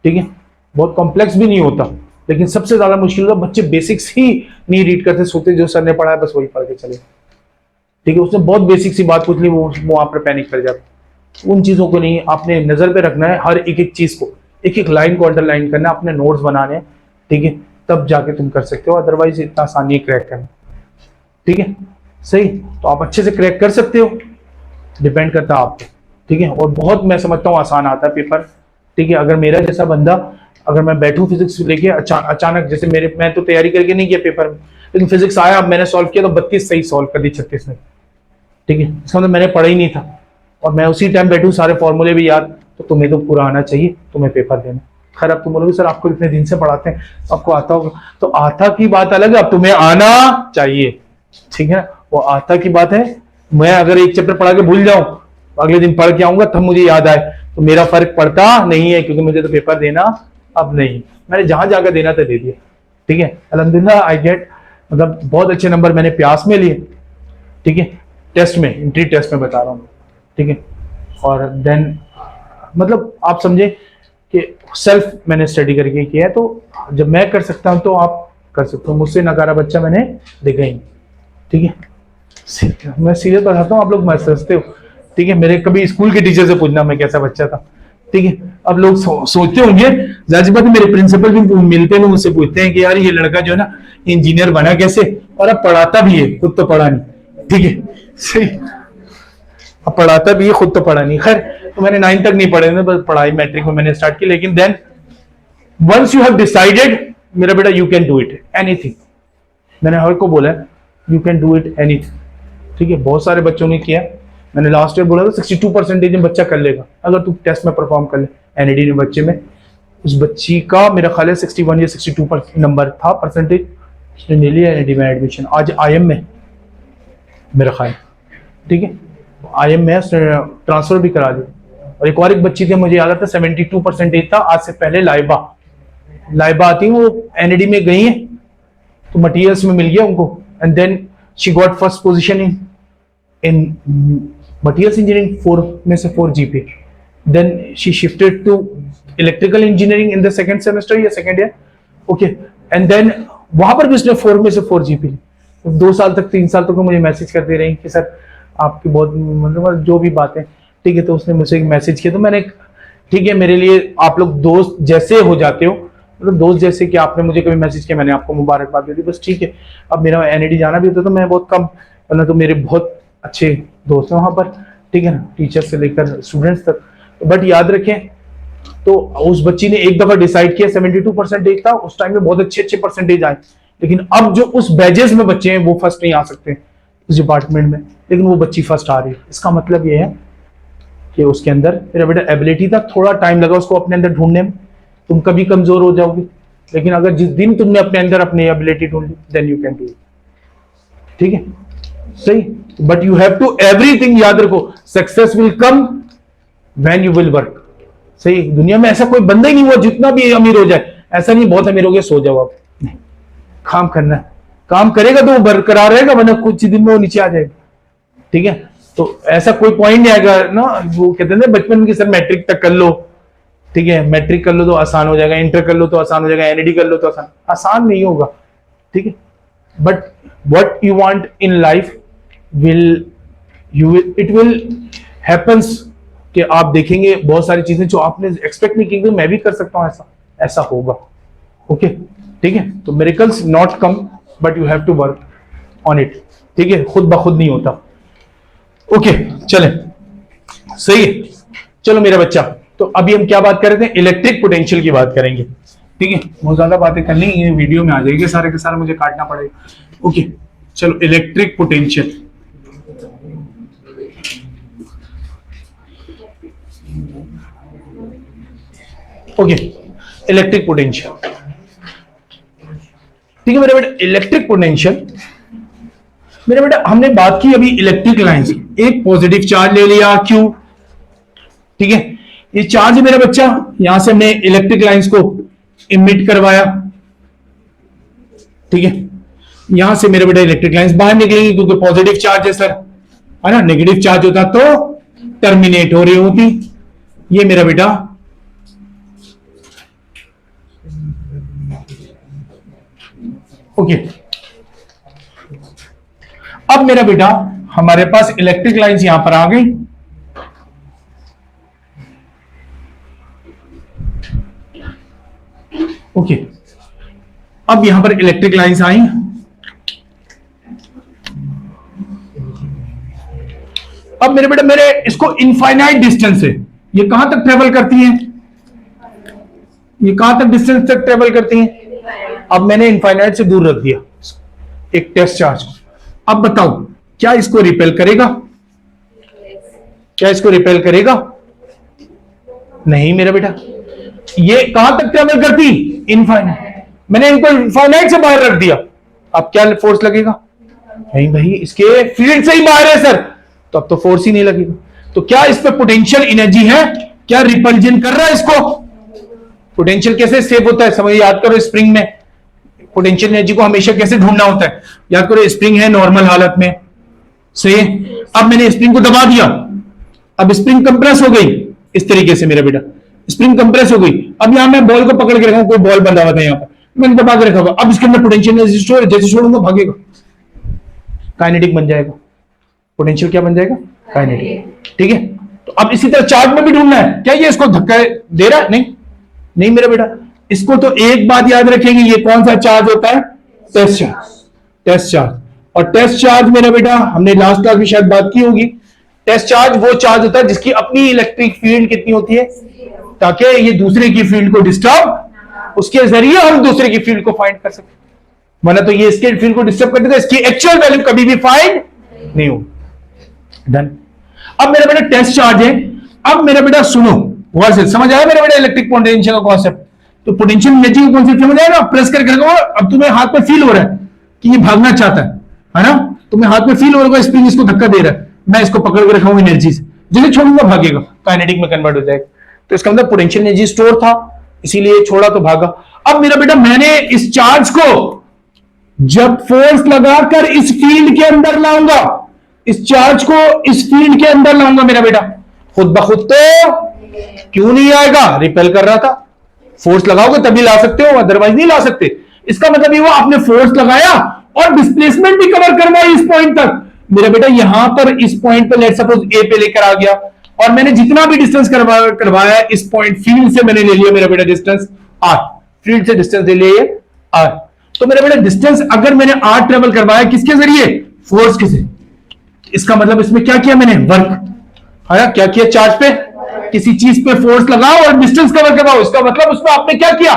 ठीक है, बहुत कॉम्प्लेक्स भी नहीं होता, लेकिन सबसे ज्यादा मुश्किल होता बच्चे बेसिक्स ही नहीं रीड करते, सोते जो सर ने पढ़ा है बस वही पढ़ के चले, ठीक है। उसने बहुत बेसिक सी बात पूछ ली, वो वहां पर पैनिक कर जाता। उन चीजों को नहीं, आपने नजर पे रखना है, हर एक एक चीज को, एक एक लाइन को अंडरलाइन करना, अपने नोट्स बनाने, ठीक है, तब जाके तुम कर सकते हो, अदरवाइज इतना आसान नहीं क्रैक करना, ठीक है, सही। तो आप अच्छे से क्रैक कर सकते हो, डिपेंड करता है आप पे, ठीक है। और बहुत, मैं समझता हूँ आसान आता है पेपर, ठीक है। अगर मेरा जैसा बंदा, अगर मैं बैठूं फिजिक्स लेके अचानक, जैसे मैं तो तैयारी करके नहीं किया पेपर में, लेकिन फिजिक्स आया, अब मैंने सॉल्व किया तो 32 सही सॉल्व कर दी 36 में, ठीक है। इसका मतलब मैंने पढ़ा ही नहीं था और मैं उसी टाइम बैठूं, सारे फॉर्मूले भी याद, तो तुम्हें तो पूरा आना चाहिए, तुम्हें पेपर देना। खैर अब तुम बोलोगे सर आपको इतने दिन से पढ़ाते हैं आपको आता होगा, तो आता की बात अलग है, अब तुम्हें आना चाहिए, ठीक है। वो आता की बात है, मैं अगर एक चैप्टर पढ़ा के भूल जाऊं, अगले दिन पढ़ के आऊंगा तब मुझे याद आए, तो मेरा फर्क पड़ता नहीं है, क्योंकि मुझे तो पेपर देना अब नहीं, मैंने जहां जाकर देना था दे दिया, ठीक है। अल्हम्दुलिल्लाह आई गेट, मतलब बहुत अच्छे नंबर मैंने प्यास में लिए, ठीक है, टेस्ट में, एंट्री टेस्ट में बता रहा हूँ, ठीक है। और देन मतलब आप समझे कि सेल्फ मैंने स्टडी करके किया है, तो जब मैं कर सकता हूं तो आप कर सकते हो, मुझसे नकारा बच्चा मैंने देखा ही, ठीक है। मैं सीरियस बताता हूँ, आप लोग मत समझते हो, ठीक है। मेरे कभी स्कूल के टीचर से पूछना मैं कैसा बच्चा था, ठीक है। अब लोग सोचते होंगे, जाहिर बात है मेरे प्रिंसिपल भी मिलते हैं, मुझसे पूछते हैं कि यार ये लड़का जो है ना इंजीनियर बना कैसे, और अब पढ़ाता भी है, खुद तो पढ़ा नहीं, ठीक है, सही, अब पढ़ाता भी है, खुद तो पढ़ा नहीं। खैर तो मैंने 9 तक नहीं पढ़े, बस पढ़ाई मैट्रिक में मैंने स्टार्ट की, लेकिन then once you have decided मेरा बेटा you can do it anything, मैंने हर को बोला you can do it anything, ठीक है। बहुत सारे बच्चों ने किया, मैंने लास्ट ईयर बोला था 62% में बच्चा कर लेगा अगर तू टेस्ट में परफॉर्म कर ले। एनईडी ने बच्चे में, उस बच्ची का मेरा ख्याल है 61 या 62 नंबर था परसेंटेज, उसने ले लिया एनईडी में एडमिशन, आज आईएम में मेरा ख्याल, ठीक है, आईएम में उसने ट्रांसफर भी करा दिया। और एक और एक बच्ची थी, मुझे याद आता 72% था, आज से पहले लाइबा आती है, वो एनईडी में गई है तो मटेरियल्स में मिल गया उनको, and then she got first position in materials engineering 4 में से 4 GP, then she shifted to electrical engineering in the second semester या second year, okay, and then वहां पर भी उसने 4 में से 4 जीपी। 2 साल तक 3 साल तक तो मुझे मैसेज करते रही कि सर आपकी बहुत मतलब जो भी बातें, ठीक है। तो उसने मुझसे एक मैसेज किया, तो मैंने, ठीक है, मेरे लिए आप लोग दोस्त जैसे हो जाते हो, मतलब दोस्त जैसे कि आपने मुझे कभी मैसेज किया, मैंने आपको मुबारकबाद दे दी, बस ठीक है। अब मेरा एनईडी जाना भी होता तो मैं बहुत कम, वरना तो मेरे बहुत अच्छे दोस्त हैं वहां पर, ठीक है ना, टीचर से लेकर स्टूडेंट्स तक। बट याद रखें, तो उस बच्ची ने एक दफा डिसाइड किया, 72% था उस टाइम में, बहुत अच्छे परसेंटेज आए, लेकिन अब जो उस बैजेस में बच्चे हैं वो फर्स्ट नहीं आ सकते उस डिपार्टमेंट में, लेकिन वो बच्ची फर्स्ट आ रही है। इसका मतलब ये है कि उसके अंदर मेरा बेटा एबिलिटी था, थोड़ा टाइम लगा उसको अपने अंदर ढूंढने में, तुम कभी कमजोर हो जाओगे, लेकिन अगर जिस दिन तुमने अपने अंदर अपनी एबिलिटी ढूंढ ली then you can do it, ठीक है, सही। But you have to everything, याद रखो, success will come when you will work, सही। दुनिया में ऐसा कोई बंदा ही नहीं हुआ जितना भी अमीर हो जाए, ऐसा नहीं बहुत अमीर हो गया सो जाओ आप, नहीं, काम करना है, काम करेगा तो वो बरकरार रहेगा, वरना कुछ दिन में वो नीचे आ जाएगा, ठीक है। तो ऐसा कोई पॉइंट नहीं आएगा ना, वो कहते हैं बचपन में सर मैट्रिक तक कर लो, ठीक है, मैट्रिक कर लो तो आसान हो जाएगा, इंटर कर लो तो आसान हो जाएगा, एनईडी कर लो तो आसान नहीं होगा, ठीक है। But what you want in life it will happens, कि आप देखेंगे बहुत सारी चीजें जो आपने एक्सपेक्ट नहीं की, मैं भी कर सकता हूं, ऐसा होगा, ओके, ठीक है। तो miracles not come but you have to work on it, ठीक है, खुद ब खुद नहीं होता, ओके। चले, सही है, चलो मेरा बच्चा, तो अभी हम क्या बात कर रहे थे, इलेक्ट्रिक पोटेंशियल की बात करेंगे, ठीक है। बहुत ज्यादा बातें करनी, ये वीडियो में आ जाएगी सारे के सारे, मुझे काटना पड़ेगा, ओके। चलो electric potential, okay, electric potential, ठीक है मेरे बेटा। इलेक्ट्रिक पोटेंशियल मेरे बेटा, हमने बात की अभी इलेक्ट्रिक लाइंस, एक पॉजिटिव चार्ज ले लिया Q, ठीक है, ये चार्ज है मेरा बच्चा, यहां से हमने इलेक्ट्रिक लाइंस को इमिट करवाया, ठीक है, यहां से मेरे बेटा इलेक्ट्रिक लाइंस बाहर निकलेंगी क्योंकि पॉजिटिव चार्ज है सर, है ना, नेगेटिव चार्ज होता तो टर्मिनेट हो रही होती, ये मेरा बेटा ओके। अब मेरा बेटा हमारे पास इलेक्ट्रिक लाइंस यहां पर आ गई, ओके। अब यहां पर इलेक्ट्रिक लाइंस आई, अब मेरे बेटा मेरे इसको इनफाइनाइट डिस्टेंस है, ये कहां तक ट्रेवल करती हैं, ये कहां तक डिस्टेंस तक ट्रेवल करती हैं, अब मैंने इनफाइनाइट से दूर रख दिया, एक टेस्ट चार्ज को। अब बताओ क्या इसको रिपेल करेगा? क्या इसको रिपेल करेगा? नहीं मेरा बेटा। ये कहां तक ट्रेवल करती? इनफाइनाइट। मैंने इनको इनफाइनाइट से बाहर रख दिया, अब क्या फोर्स लगेगा? नहीं भाई, इसके फील्ड से ही बाहर है सर, तो अब तो फोर्स ही नहीं लगेगा। तो क्या इस पे पोटेंशियल एनर्जी है? क्या रिपल्जन कर रहा है इसको? पोटेंशियल कैसे सेव होता है समझ याद करो। स्प्रिंग में पोटेंशियल एनर्जी को हमेशा कैसे ढूंढना होता है याद करो। स्प्रिंग है नॉर्मल हालत में, सही। अब मैंने स्प्रिंग को दबा दिया, अब स्प्रिंग कंप्रेस हो गई इस तरीके से मेरा बेटा, स्प्रिंग कंप्रेस हो गई। अब यहां मैं बॉल को पकड़ के रखा, कोई बॉल बंधा हुआ था यहां पर, मैंने दबा के रखा हुआ। अब इसके अंदर पोटेंशियल एनर्जी स्टोर है, जैसे छोड़ूंगा भागेगा, काइनेटिक बन जाएगा। पोटेंशियल क्या बन जाएगा? काइनेटिक। ठीक है, तो अब इसी तरह चार्ज में भी ढूंढना है। क्या ये इसको धक्का दे रहा है? नहीं नहीं मेरा बेटा। इसको तो एक बात याद रखेंगे, ये कौन सा चार्ज होता है? Test charge. Test charge. और टेस्ट चार्ज मेरा बेटा हमने लास्ट क्लास में शायद बात की होगी। टेस्ट चार्ज वो चार्ज होता है जिसकी अपनी इलेक्ट्रिक फील्ड कितनी होती है, ताकि ये दूसरे की फील्ड को डिस्टर्ब, उसके जरिए हम दूसरे की फील्ड को फाइंड कर सकें। वरना तो ये इसके फील्ड को डिस्टर्ब कर देगा, इसकी एक्चुअल वैल्यू कभी भी फाइंड नहीं होगी। डन। अब मेरा बेटा टेस्ट चार्ज है। अब मेरा बेटा सुनो, गौर से समझ आया मेरा बेटा इलेक्ट्रिक पोटेंशियल का कॉन्सेप्ट? तो पोटेंशियल एनर्जी का कॉन्सेप्ट समझ आएगा? प्रेस करके रखो, अब तुम्हें हाथ में फील हो रहा है कि ये भागना चाहता है ना? तुम्हें हाथ में फील हो रहा है स्प्रिंग इसको धक्का दे रहा है, मैं इसको पकड़ के रखा हूं एनर्जी से, जैसे छोड़ूंगा भागेगा, काइनेटिक में कन्वर्ट हो जाएगा। तो इसका मतलब पोटेंशियल एनर्जी स्टोर था, इसीलिए छोड़ा तो भागा। अब मेरा बेटा मैंने इस चार्ज को जब फोर्स लगाकर इस फील्ड के अंदर लाऊंगा, इस चार्ज को इस फील्ड के अंदर लाऊंगा मेरा बेटा, खुद ब खुद तो क्यों नहीं आएगा? रिपेल कर रहा था। फोर्स लगाओगे तभी ला सकते हो, अदरवाइज नहीं ला सकते। इसका मतलब ये हुआ आपने फोर्स लगाया और डिस्प्लेसमेंट भी कवर करवाई इस पॉइंट तक। मेरा बेटा यहां पर इस पॉइंट पर लेट सपोज ए पे लेकर आ गया और मैंने जितना भी डिस्टेंस करवाया इस पॉइंट फील्ड से मैंने ले लिया मेरा बेटा डिस्टेंस आर, फील्ड से डिस्टेंस ले लिया आर। तो मेरा बेटा डिस्टेंस अगर मैंने आर ट्रेवल करवाया किसके जरिए? फोर्स के से। इसका मतलब इसमें क्या किया मैंने? वर्क। है क्या किया? चार्ज पे किसी चीज पे फोर्स लगाओ और डिस्टेंस कवर करवाओ, इसका मतलब उसमें आपने क्या किया?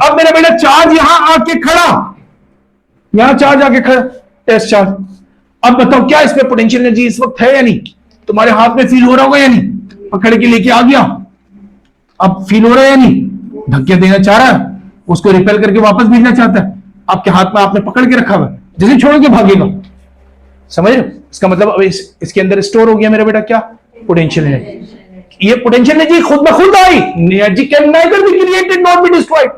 अब मेरा बेटा चार्ज यहां आके खड़ा, यहां चार्ज आके खड़ा, टेस्ट चार्ज। अब बताओ क्या इसमें पोटेंशियल एनर्जी इस वक्त है या नहीं? तुम्हारे हाथ में फील हो रहा होगा या नहीं? पकड़ के लेके आ गया, अब फील हो रहा है या नहीं? धक्के देना चाह रहा है, उसको रिपेल करके वापस भेजना चाहता है, आपके हाथ में आपने पकड़ के रखा हुआ है, जैसे छोड़ के भागेगा। समझ रहे हो? इसका मतलब अब इसके अंदर स्टोर हो गया मेरा बेटा क्या? Potential energy. ये पोटेंशियल एनर्जी खुद ब खुद आई। Energy can neither be created not be destroyed,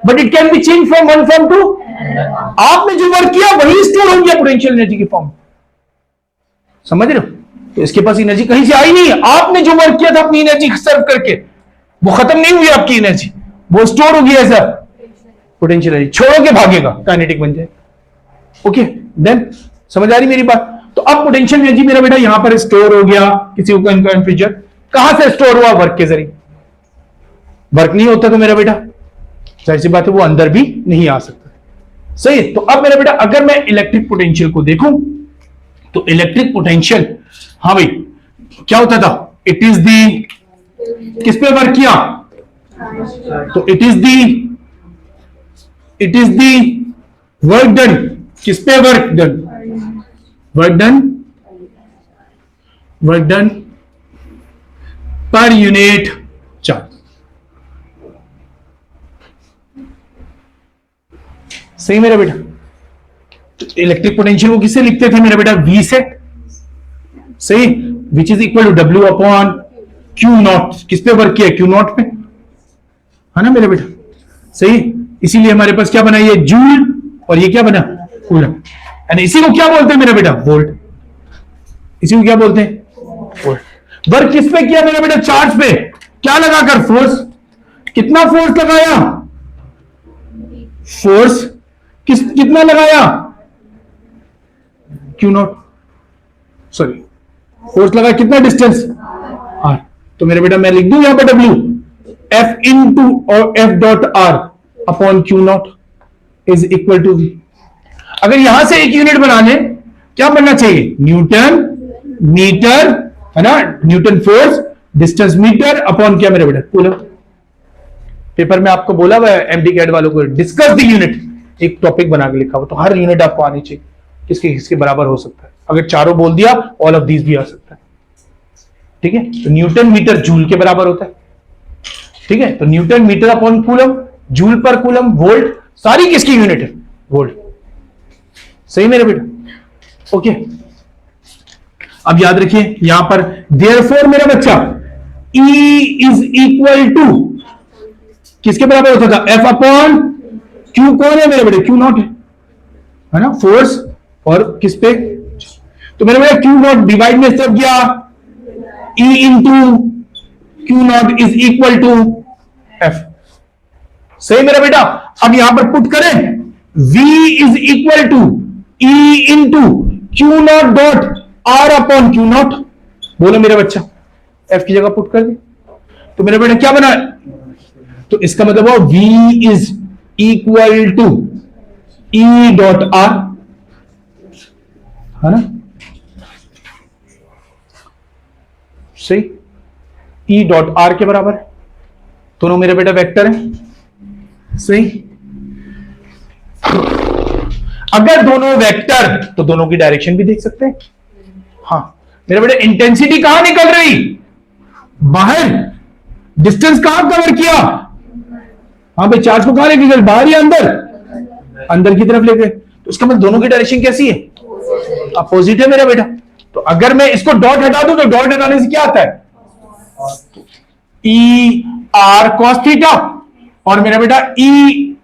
but it can be change from one form to. आपने जो वर्क किया वही स्टोर हो गया पोटेंशियल एनर्जी की फॉर्म। समझ रहे हो? तो इसके पास एनर्जी कहीं से आई नहीं, आपने जो वर्क किया था अपनी एनर्जी सर्व करके, वो खत्म नहीं हुई आपकी एनर्जी, वो स्टोर हो गया सर पोटेंशियल एनर्जी। छोड़ो के भागेगा, काइनेटिक बन जाएगा। ओके देन समझ आ रही मेरी बात? तो अब पोटेंशियल एनर्जी मेरा बेटा यहां पर स्टोर हो गया, किसी को कंफ्यूजन? कहां से स्टोर हुआ? वर्क के जरिए। वर्क नहीं होता तो मेरा बेटा जाहिर सी बात है वो अंदर भी नहीं आ सकता। सही। तो अब मेरा बेटा अगर मैं इलेक्ट्रिक पोटेंशियल को देखूं तो इलेक्ट्रिक पोटेंशियल, हाँ भाई क्या होता था? इट इज दी, किस पे वर्क किया? तो it is the work done, किस पे work done? Work done per unit charge. सही मेरा बेटा? तो इलेक्ट्रिक पोटेंशियल को किससे लिखते थे मेरा बेटा? V से। सही, which is equal to W upon Q not. किस पे वर्क किया? क्यू नॉट पे, है ना मेरा बेटा? सही। इसीलिए हमारे पास क्या बना? ये जूल और ये क्या बना? कूलम। एंड इसी को क्या बोलते हैं मेरा बेटा? वोल्ट। इसी को क्या बोलते हैं? वोल्ट। वर्क किस पे किया मेरा बेटा? चार्ज पे। क्या लगाकर? फोर्स। कितना फोर्स लगाया? फोर्स कितना लगाया? क्यू नॉट, सॉरी फोर्स लगा कितना डिस्टेंस? आर। तो मेरे बेटा मैं लिख दूं यहां पर W, F इंटू और F dot R upon Q not is equal to V। अगर यहां से एक यूनिट बना ले क्या बनना चाहिए? न्यूटन मीटर, है ना? Newton force, distance meter upon क्या मेरे बेटा? कूलम। पेपर में आपको बोला हुआ है एमडी कैड वालों को, डिस्कस द यूनिट, एक टॉपिक बना के लिखा हुआ, तो हर यूनिट आपको आनी चाहिए किसके किसके बराबर हो सकता है। अगर चारों बोल दिया ऑल ऑफ दीज भी आ सकता है। ठीक है, तो न्यूटन मीटर जूल के बराबर होता है। ठीक है, तो newton meter upon coulomb, joule per coulomb, volt, सारी किसकी यूनिट है? वोल्ट। सही मेरे बेटा? ओके, अब याद रखिए यहां पर देयरफॉर मेरा बच्चा E इज इक्वल टू किसके बराबर होता था? F upon Q। कौन है मेरे बेटे? Q नॉट है ना, फोर्स। और किस पे? तो मेरे बेटा Q नॉट डिवाइड में सब गया E into Q not is equal to F। सही मेरा बेटा? अब यहां पर पुट करें V is equal to E into Q not dot R upon Q not. बोलो मेरा बच्चा, F की जगह पुट कर दे तो मेरा बेटा क्या बना? तो इसका मतलब हो V is equal to E dot R, है ना? सही, E डॉट R के बराबर है। दोनों मेरे बेटा वेक्टर है। सही, अगर दोनों वेक्टर तो दोनों की डायरेक्शन भी देख सकते हैं। हाँ मेरे बेटे, इंटेंसिटी कहां निकल रही? बाहर। डिस्टेंस कहां कवर किया? हाँ भाई, चार्ज को कहां लेके गए? बाहर या अंदर? अंदर की तरफ ले गए। तो इसका मतलब दोनों की डायरेक्शन कैसी है? अपोजिट है मेरा बेटा। तो अगर मैं इसको डॉट हटा दूं तो डॉट हटाने से क्या आता है? E R cos theta. और मेरा बेटा E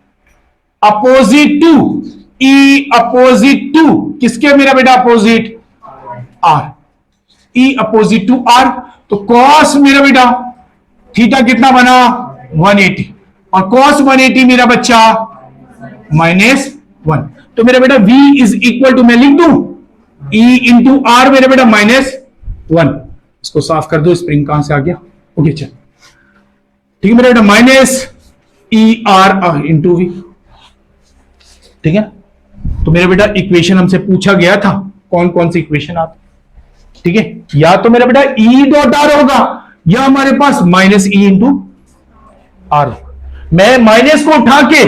opposite to, E opposite to किसके मेरा बेटा? Opposite R. E opposite to R, तो कॉस मेरा बेटा थीटा कितना बना? 180। और कॉस 180 मेरा बच्चा -1। तो मेरा बेटा V इज इक्वल टू, मैं लिख दूं E इंटू आर मेरे बेटा -1। इसको साफ कर दो, स्प्रिंग कहां से आ गया? ओके चल, ठीक है मेरा बेटा, -ER इंटू V। ठीक है, तो मेरे बेटा इक्वेशन हमसे पूछा गया था कौन कौन सी इक्वेशन आप? ठीक है, या तो मेरा बेटा E डॉट आर होगा या हमारे पास -E इंटू आर। मैं माइनस को उठा के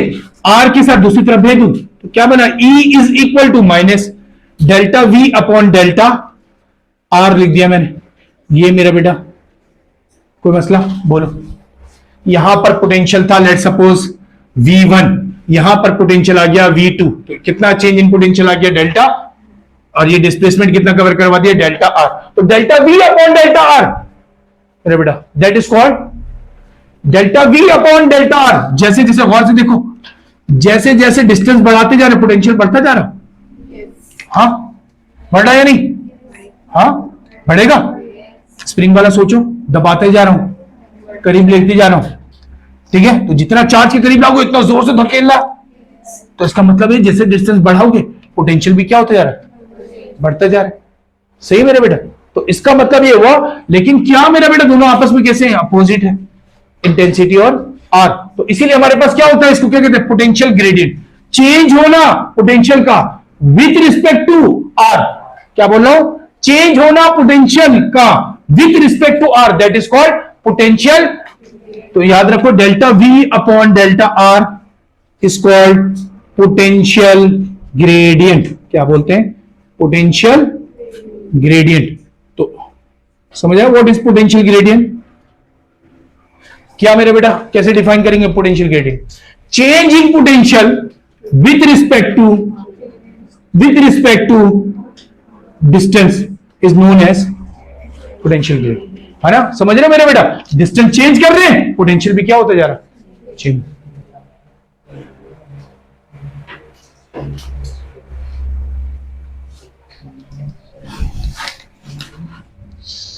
R के साथ दूसरी तरफ भेज दूं तो क्या बना? E is equal to minus delta V upon delta R लिख दिया मैंने। ये मेरा बेटा कोई मसला? बोलो। यहां पर पोटेंशियल था लेट सपोज V1, यहां पर पोटेंशियल आ गया V2, तो कितना चेंज इन पोटेंशियल आ गया? डेल्टा। और ये डिस्प्लेसमेंट कितना कवर करवा दिया? Delta R। तो delta V upon delta R मेरा बेटा, that is called delta V upon delta R। जैसे जैसे गौर से देखो, जैसे जैसे डिस्टेंस बढ़ाते जा रहे पोटेंशियल बढ़ता जा रहा। हाँ बढ़ रहा है या नहीं? हाँ बढ़ेगा। स्प्रिंग वाला सोचो, दबाते जा रहा हूं, करीब लेते जा रहा हूं। ठीक है, तो जितना चार्ज के करीब लाओगे इतना जोर से धकेलना। तो इसका मतलब है जैसे डिस्टेंस बढ़ाओगे पोटेंशियल भी क्या होता जा रहा है? बढ़ता जा रहा है। सही मेरे बेटा? तो इसका मतलब ये हुआ, लेकिन क्या मेरा बेटा दोनों आपस में कैसे हैं? अपोजिट है, इंटेंसिटी और आर। तो इसीलिए हमारे पास क्या होता है? इसको क्या कहते हैं? Potential gradient. चेंज होना पोटेंशियल का विथ रिस्पेक्ट टू आर। क्या बोल रहा हूं? चेंज होना पोटेंशियल का with respect to R, that is called potential. तो याद रखो, delta V upon delta R is called potential gradient. क्या बोलते हैं? Potential gradient. तो समझ आया व्हाट इज पोटेंशियल ग्रेडियंट? क्या मेरे बेटा कैसे डिफाइन करेंगे potential gradient? Change in potential with respect to distance is known as potential gradient, है ना? समझ रहे मेरे बेटा? डिस्टेंस चेंज कर रहे हैं, पोटेंशियल भी क्या होता जा रहा है? Change.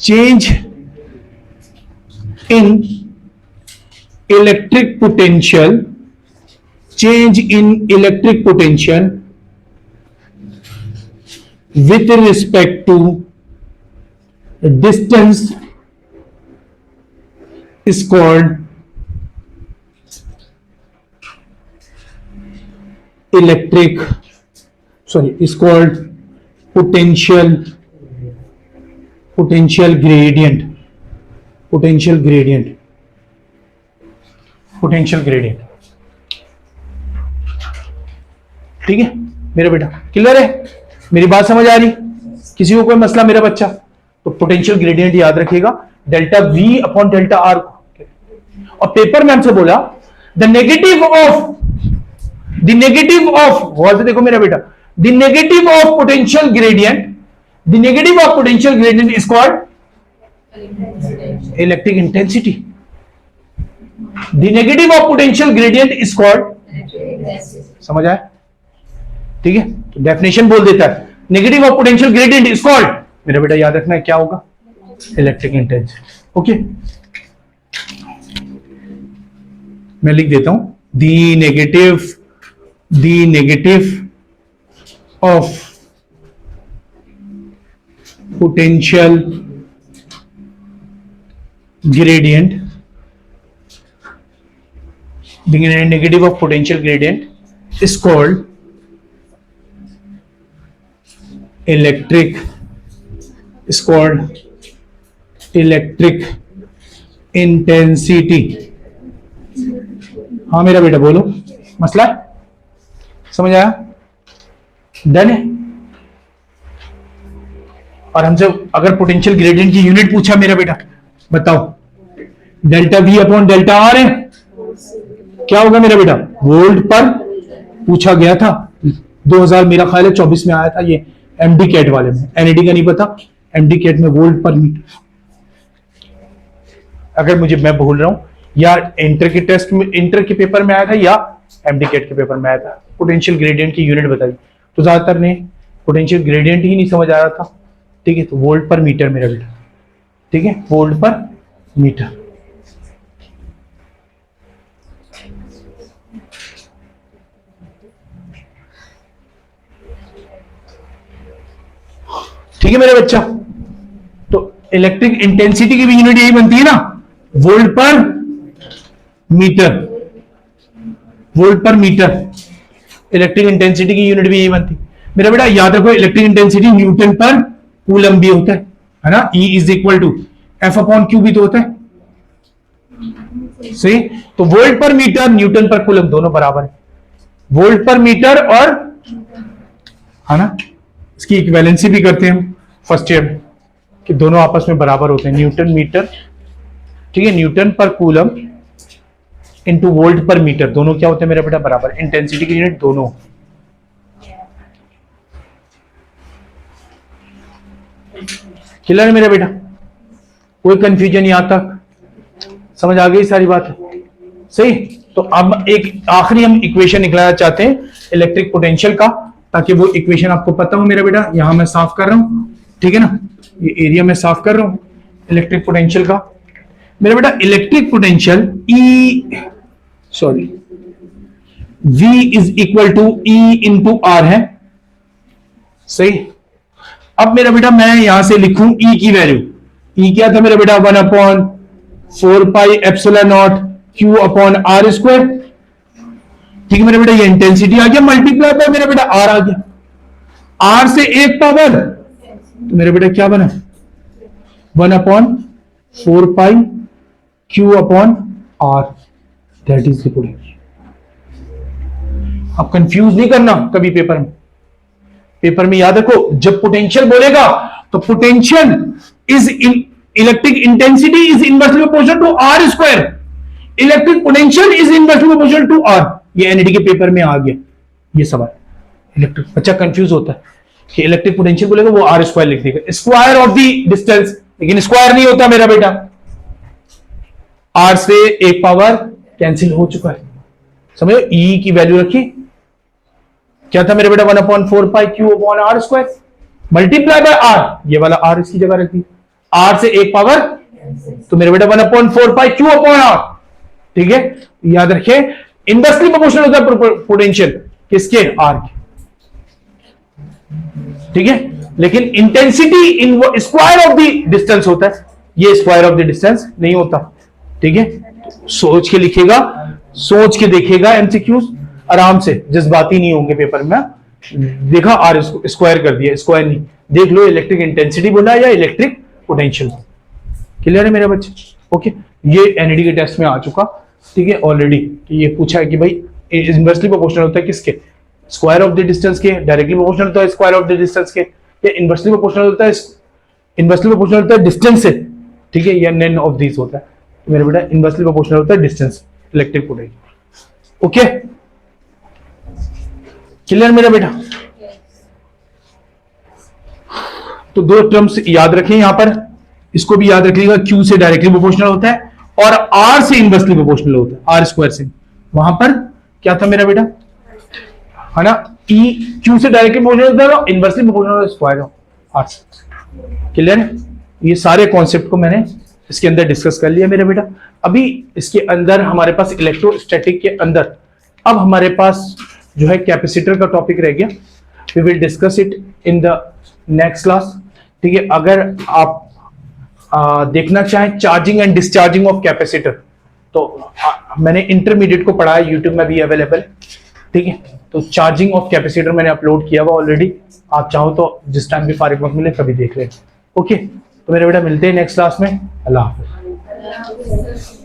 Change in electric potential, change in electric potential with respect to distance is called potential gradient. ठीक है मेरा बेटा, क्लियर है? मेरी बात समझ आ रही? किसी को कोई मसला मेरा बच्चा? तो पोटेंशियल ग्रेडियंट याद रखिएगा delta we upon delta R को। और पेपर में हमसे बोला द नेगेटिव ऑफ गौर से देखो मेरा बेटा, the negative of potential gradient, the negative of potential gradient is called electric intensity. The negative of potential gradient is called, समझ आया? ठीक है, तो डेफिनेशन बोल देता है negative of potential gradient is called, मेरा बेटा याद रखना है क्या होगा, इलेक्ट्रिक इंटेंसिटी। ओके, मैं लिख देता हूं the negative of potential gradient, the negative of potential gradient is called electric intensity। हाँ मेरा बेटा बोलो, मसला समझ आया? डन है? और हमसे अगर पोटेंशियल ग्रेडियंट की यूनिट पूछा मेरा बेटा, बताओ delta we upon delta R है, क्या होगा मेरा बेटा? वोल्ट पर पूछा गया था 2000 मेरा ख्याल है 24 में आया था ये एमडी कैट वाले में, एनईडी का नहीं पता, एमडी कैट में वोल्ट पर मीटर। अगर मुझे मैं भूल रहा हूं या इंटर के टेस्ट में, इंटर के पेपर में आया था या एमडी कैट के पेपर में आया था, पोटेंशियल ग्रेडियंट की यूनिट बताई, तो ज्यादातर ने पोटेंशियल ग्रेडियंट ही नहीं समझ आ रहा था। ठीक है, तो वोल्ट पर मीटर मेरा बेटा, ठीक है, वोल्ट पर मीटर। ठीक है मेरे बच्चा, तो इलेक्ट्रिक इंटेंसिटी की भी यूनिट यही बनती है ना, volt per meter, volt per meter. Electric intensity की यूनिट भी यही बनती मेरा बेटा। याद रखो electric intensity newton per coulomb भी होता है ना, E is equal to F upon Q भी तो होता है, सही? तो volt per metre Newton per coulomb दोनों बराबर है, वोल्ट पर मीटर और, है ना, इसकी इक्विवेलेंसी भी करते हैं हम फर्स्ट ईयर में कि दोनों आपस में बराबर होते हैं, न्यूटन मीटर, ठीक है, Newton per coulomb into volt per metre, दोनों क्या होते हैं मेरा बेटा? बराबर। इंटेंसिटी की यूनिट दोनों। क्लियर है मेरा बेटा? कोई कंफ्यूजन यहां तक समझ आ गई सारी बात? सही। तो अब एक आखिरी हम इक्वेशन निकालना चाहते हैं इलेक्ट्रिक पोटेंशियल का, ताकि वो इक्वेशन आपको पता हो मेरा बेटा। यहां मैं साफ कर रहा हूं, ठीक है ना, ये एरिया में साफ कर रहा हूं इलेक्ट्रिक पोटेंशियल का मेरा बेटा। Electric potential V is equal to E into R है, सही। अब मेरा बेटा मैं यहां से लिखूं E की वैल्यू, E क्या था मेरा बेटा? 1/4 pi epsilon not Q upon R square, ठीक है मेरा बेटा। ये इंटेंसिटी आ गया, मल्टीप्लाई बाय मेरा बेटा R आ गया, R से एक पावर, तो मेरा बेटा क्या बना? 1/4 pi Q upon R, that is the potential. अब कंफ्यूज नहीं करना कभी पेपर में, पेपर में याद रखो जब पोटेंशियल बोलेगा तो potential is electric intensity is inversely proportional to R square, electric potential is inversely proportional to R. ये एनईडी के पेपर में आ गया ये सवाल। इलेक्ट्रिक बच्चा कंफ्यूज होता है कि इलेक्ट्रिक पोटेंशियल बोलेगा वो आर स्क्वायर लिख देगा, स्क्वायर ऑफ द डिस्टेंस, लेकिन स्क्वायर नहीं होता मेरा बेटा, आर से एक पावर कैंसिल हो चुका है, समझो। E की वैल्यू रखी, क्या था मेरे बेटा? 1/4 pi Q upon R square multiply by R, ये वाला R इसकी जगह रखी, R से एक पावर, तो मेरे बेटा 1/4 पाई Q अपॉन R, ठीक है। याद रखिए इनवर्सली प्रोपोर्शनल होता है पोटेंशियल किसके? R के, ठीक है। लेकिन intensity square of the distance होता है, ये स्क्वायर ऑफ द डिस्टेंस नहीं होता, ठीक है। सोच के लिखेगा, सोच के देखेगा, एमसीक्यूज आराम से, जज्बाती नहीं होंगे पेपर में। देखा आर स्क्वायर कर दिया, स्क्वायर नहीं, देख लो इलेक्ट्रिक इंटेंसिटी बोला या इलेक्ट्रिक पोटेंशियल। क्लियर है मेरे बच्चे? ओके, ये एनईडी के टेस्ट में आ चुका, ठीक है ऑलरेडी। ये पूछा है कि भाई इनवर्सली प्रोपोर्शनल होता है किसके? स्क्वायर ऑफ द डिस्टेंस के, डायरेक्टली प्रोपोर्शनल होता है स्क्वायर ऑफ द डिस्टेंस के, या इनवर्सली प्रोपोर्शनल होता है, इनवर्सली प्रोपोर्शनल होता है डिस्टेंस से, ठीक है, या नन ऑफ दिस होता है। तो मेरे बेटा इनवर्सली प्रोपोर्शनल होता है distance, electric potential. Okay, clear मेरा बेटा? तो दो टर्म्स याद रखें यहां पर, इसको भी याद रखिएगा, Q से डायरेक्टली प्रोपोर्शनल होता है और R से इनवर्सली प्रोपोर्शनल होता है, R स्क्वायर से। वहां पर क्या था मेरा बेटा, है ना, E Q से डायरेक्टली प्रोपोर्शनल होता है और इनवर्सली प्रोपोर्शनल स्क्वायर R से। क्लियर है? ये सारे कॉन्सेप्ट को मैंने इसके अंदर डिस्कस कर लिया मेरा बेटा। अभी इसके अंदर हमारे पास इलेक्ट्रोस्टैटिक के अंदर अब हमारे पास जो है कैपेसिटर का टॉपिक रह गया। We will discuss it in the next class, ठीक है। अगर आप देखना चाहें charging and discharging of capacitor, तो मैंने इंटरमीडिएट को पढ़ा है, यूट्यूब में भी अवेलेबल, ठीक है। तो चार्जिंग ऑफ कैपेसिटर मैंने अपलोड किया हुआ ऑलरेडी, आप चाहो तो जिस टाइम भी फारिग वक्त मिले कभी देख लें। ओके, तो मेरे बेटा मिलते हैं नेक्स्ट क्लास में। अल्लाह हाफिज।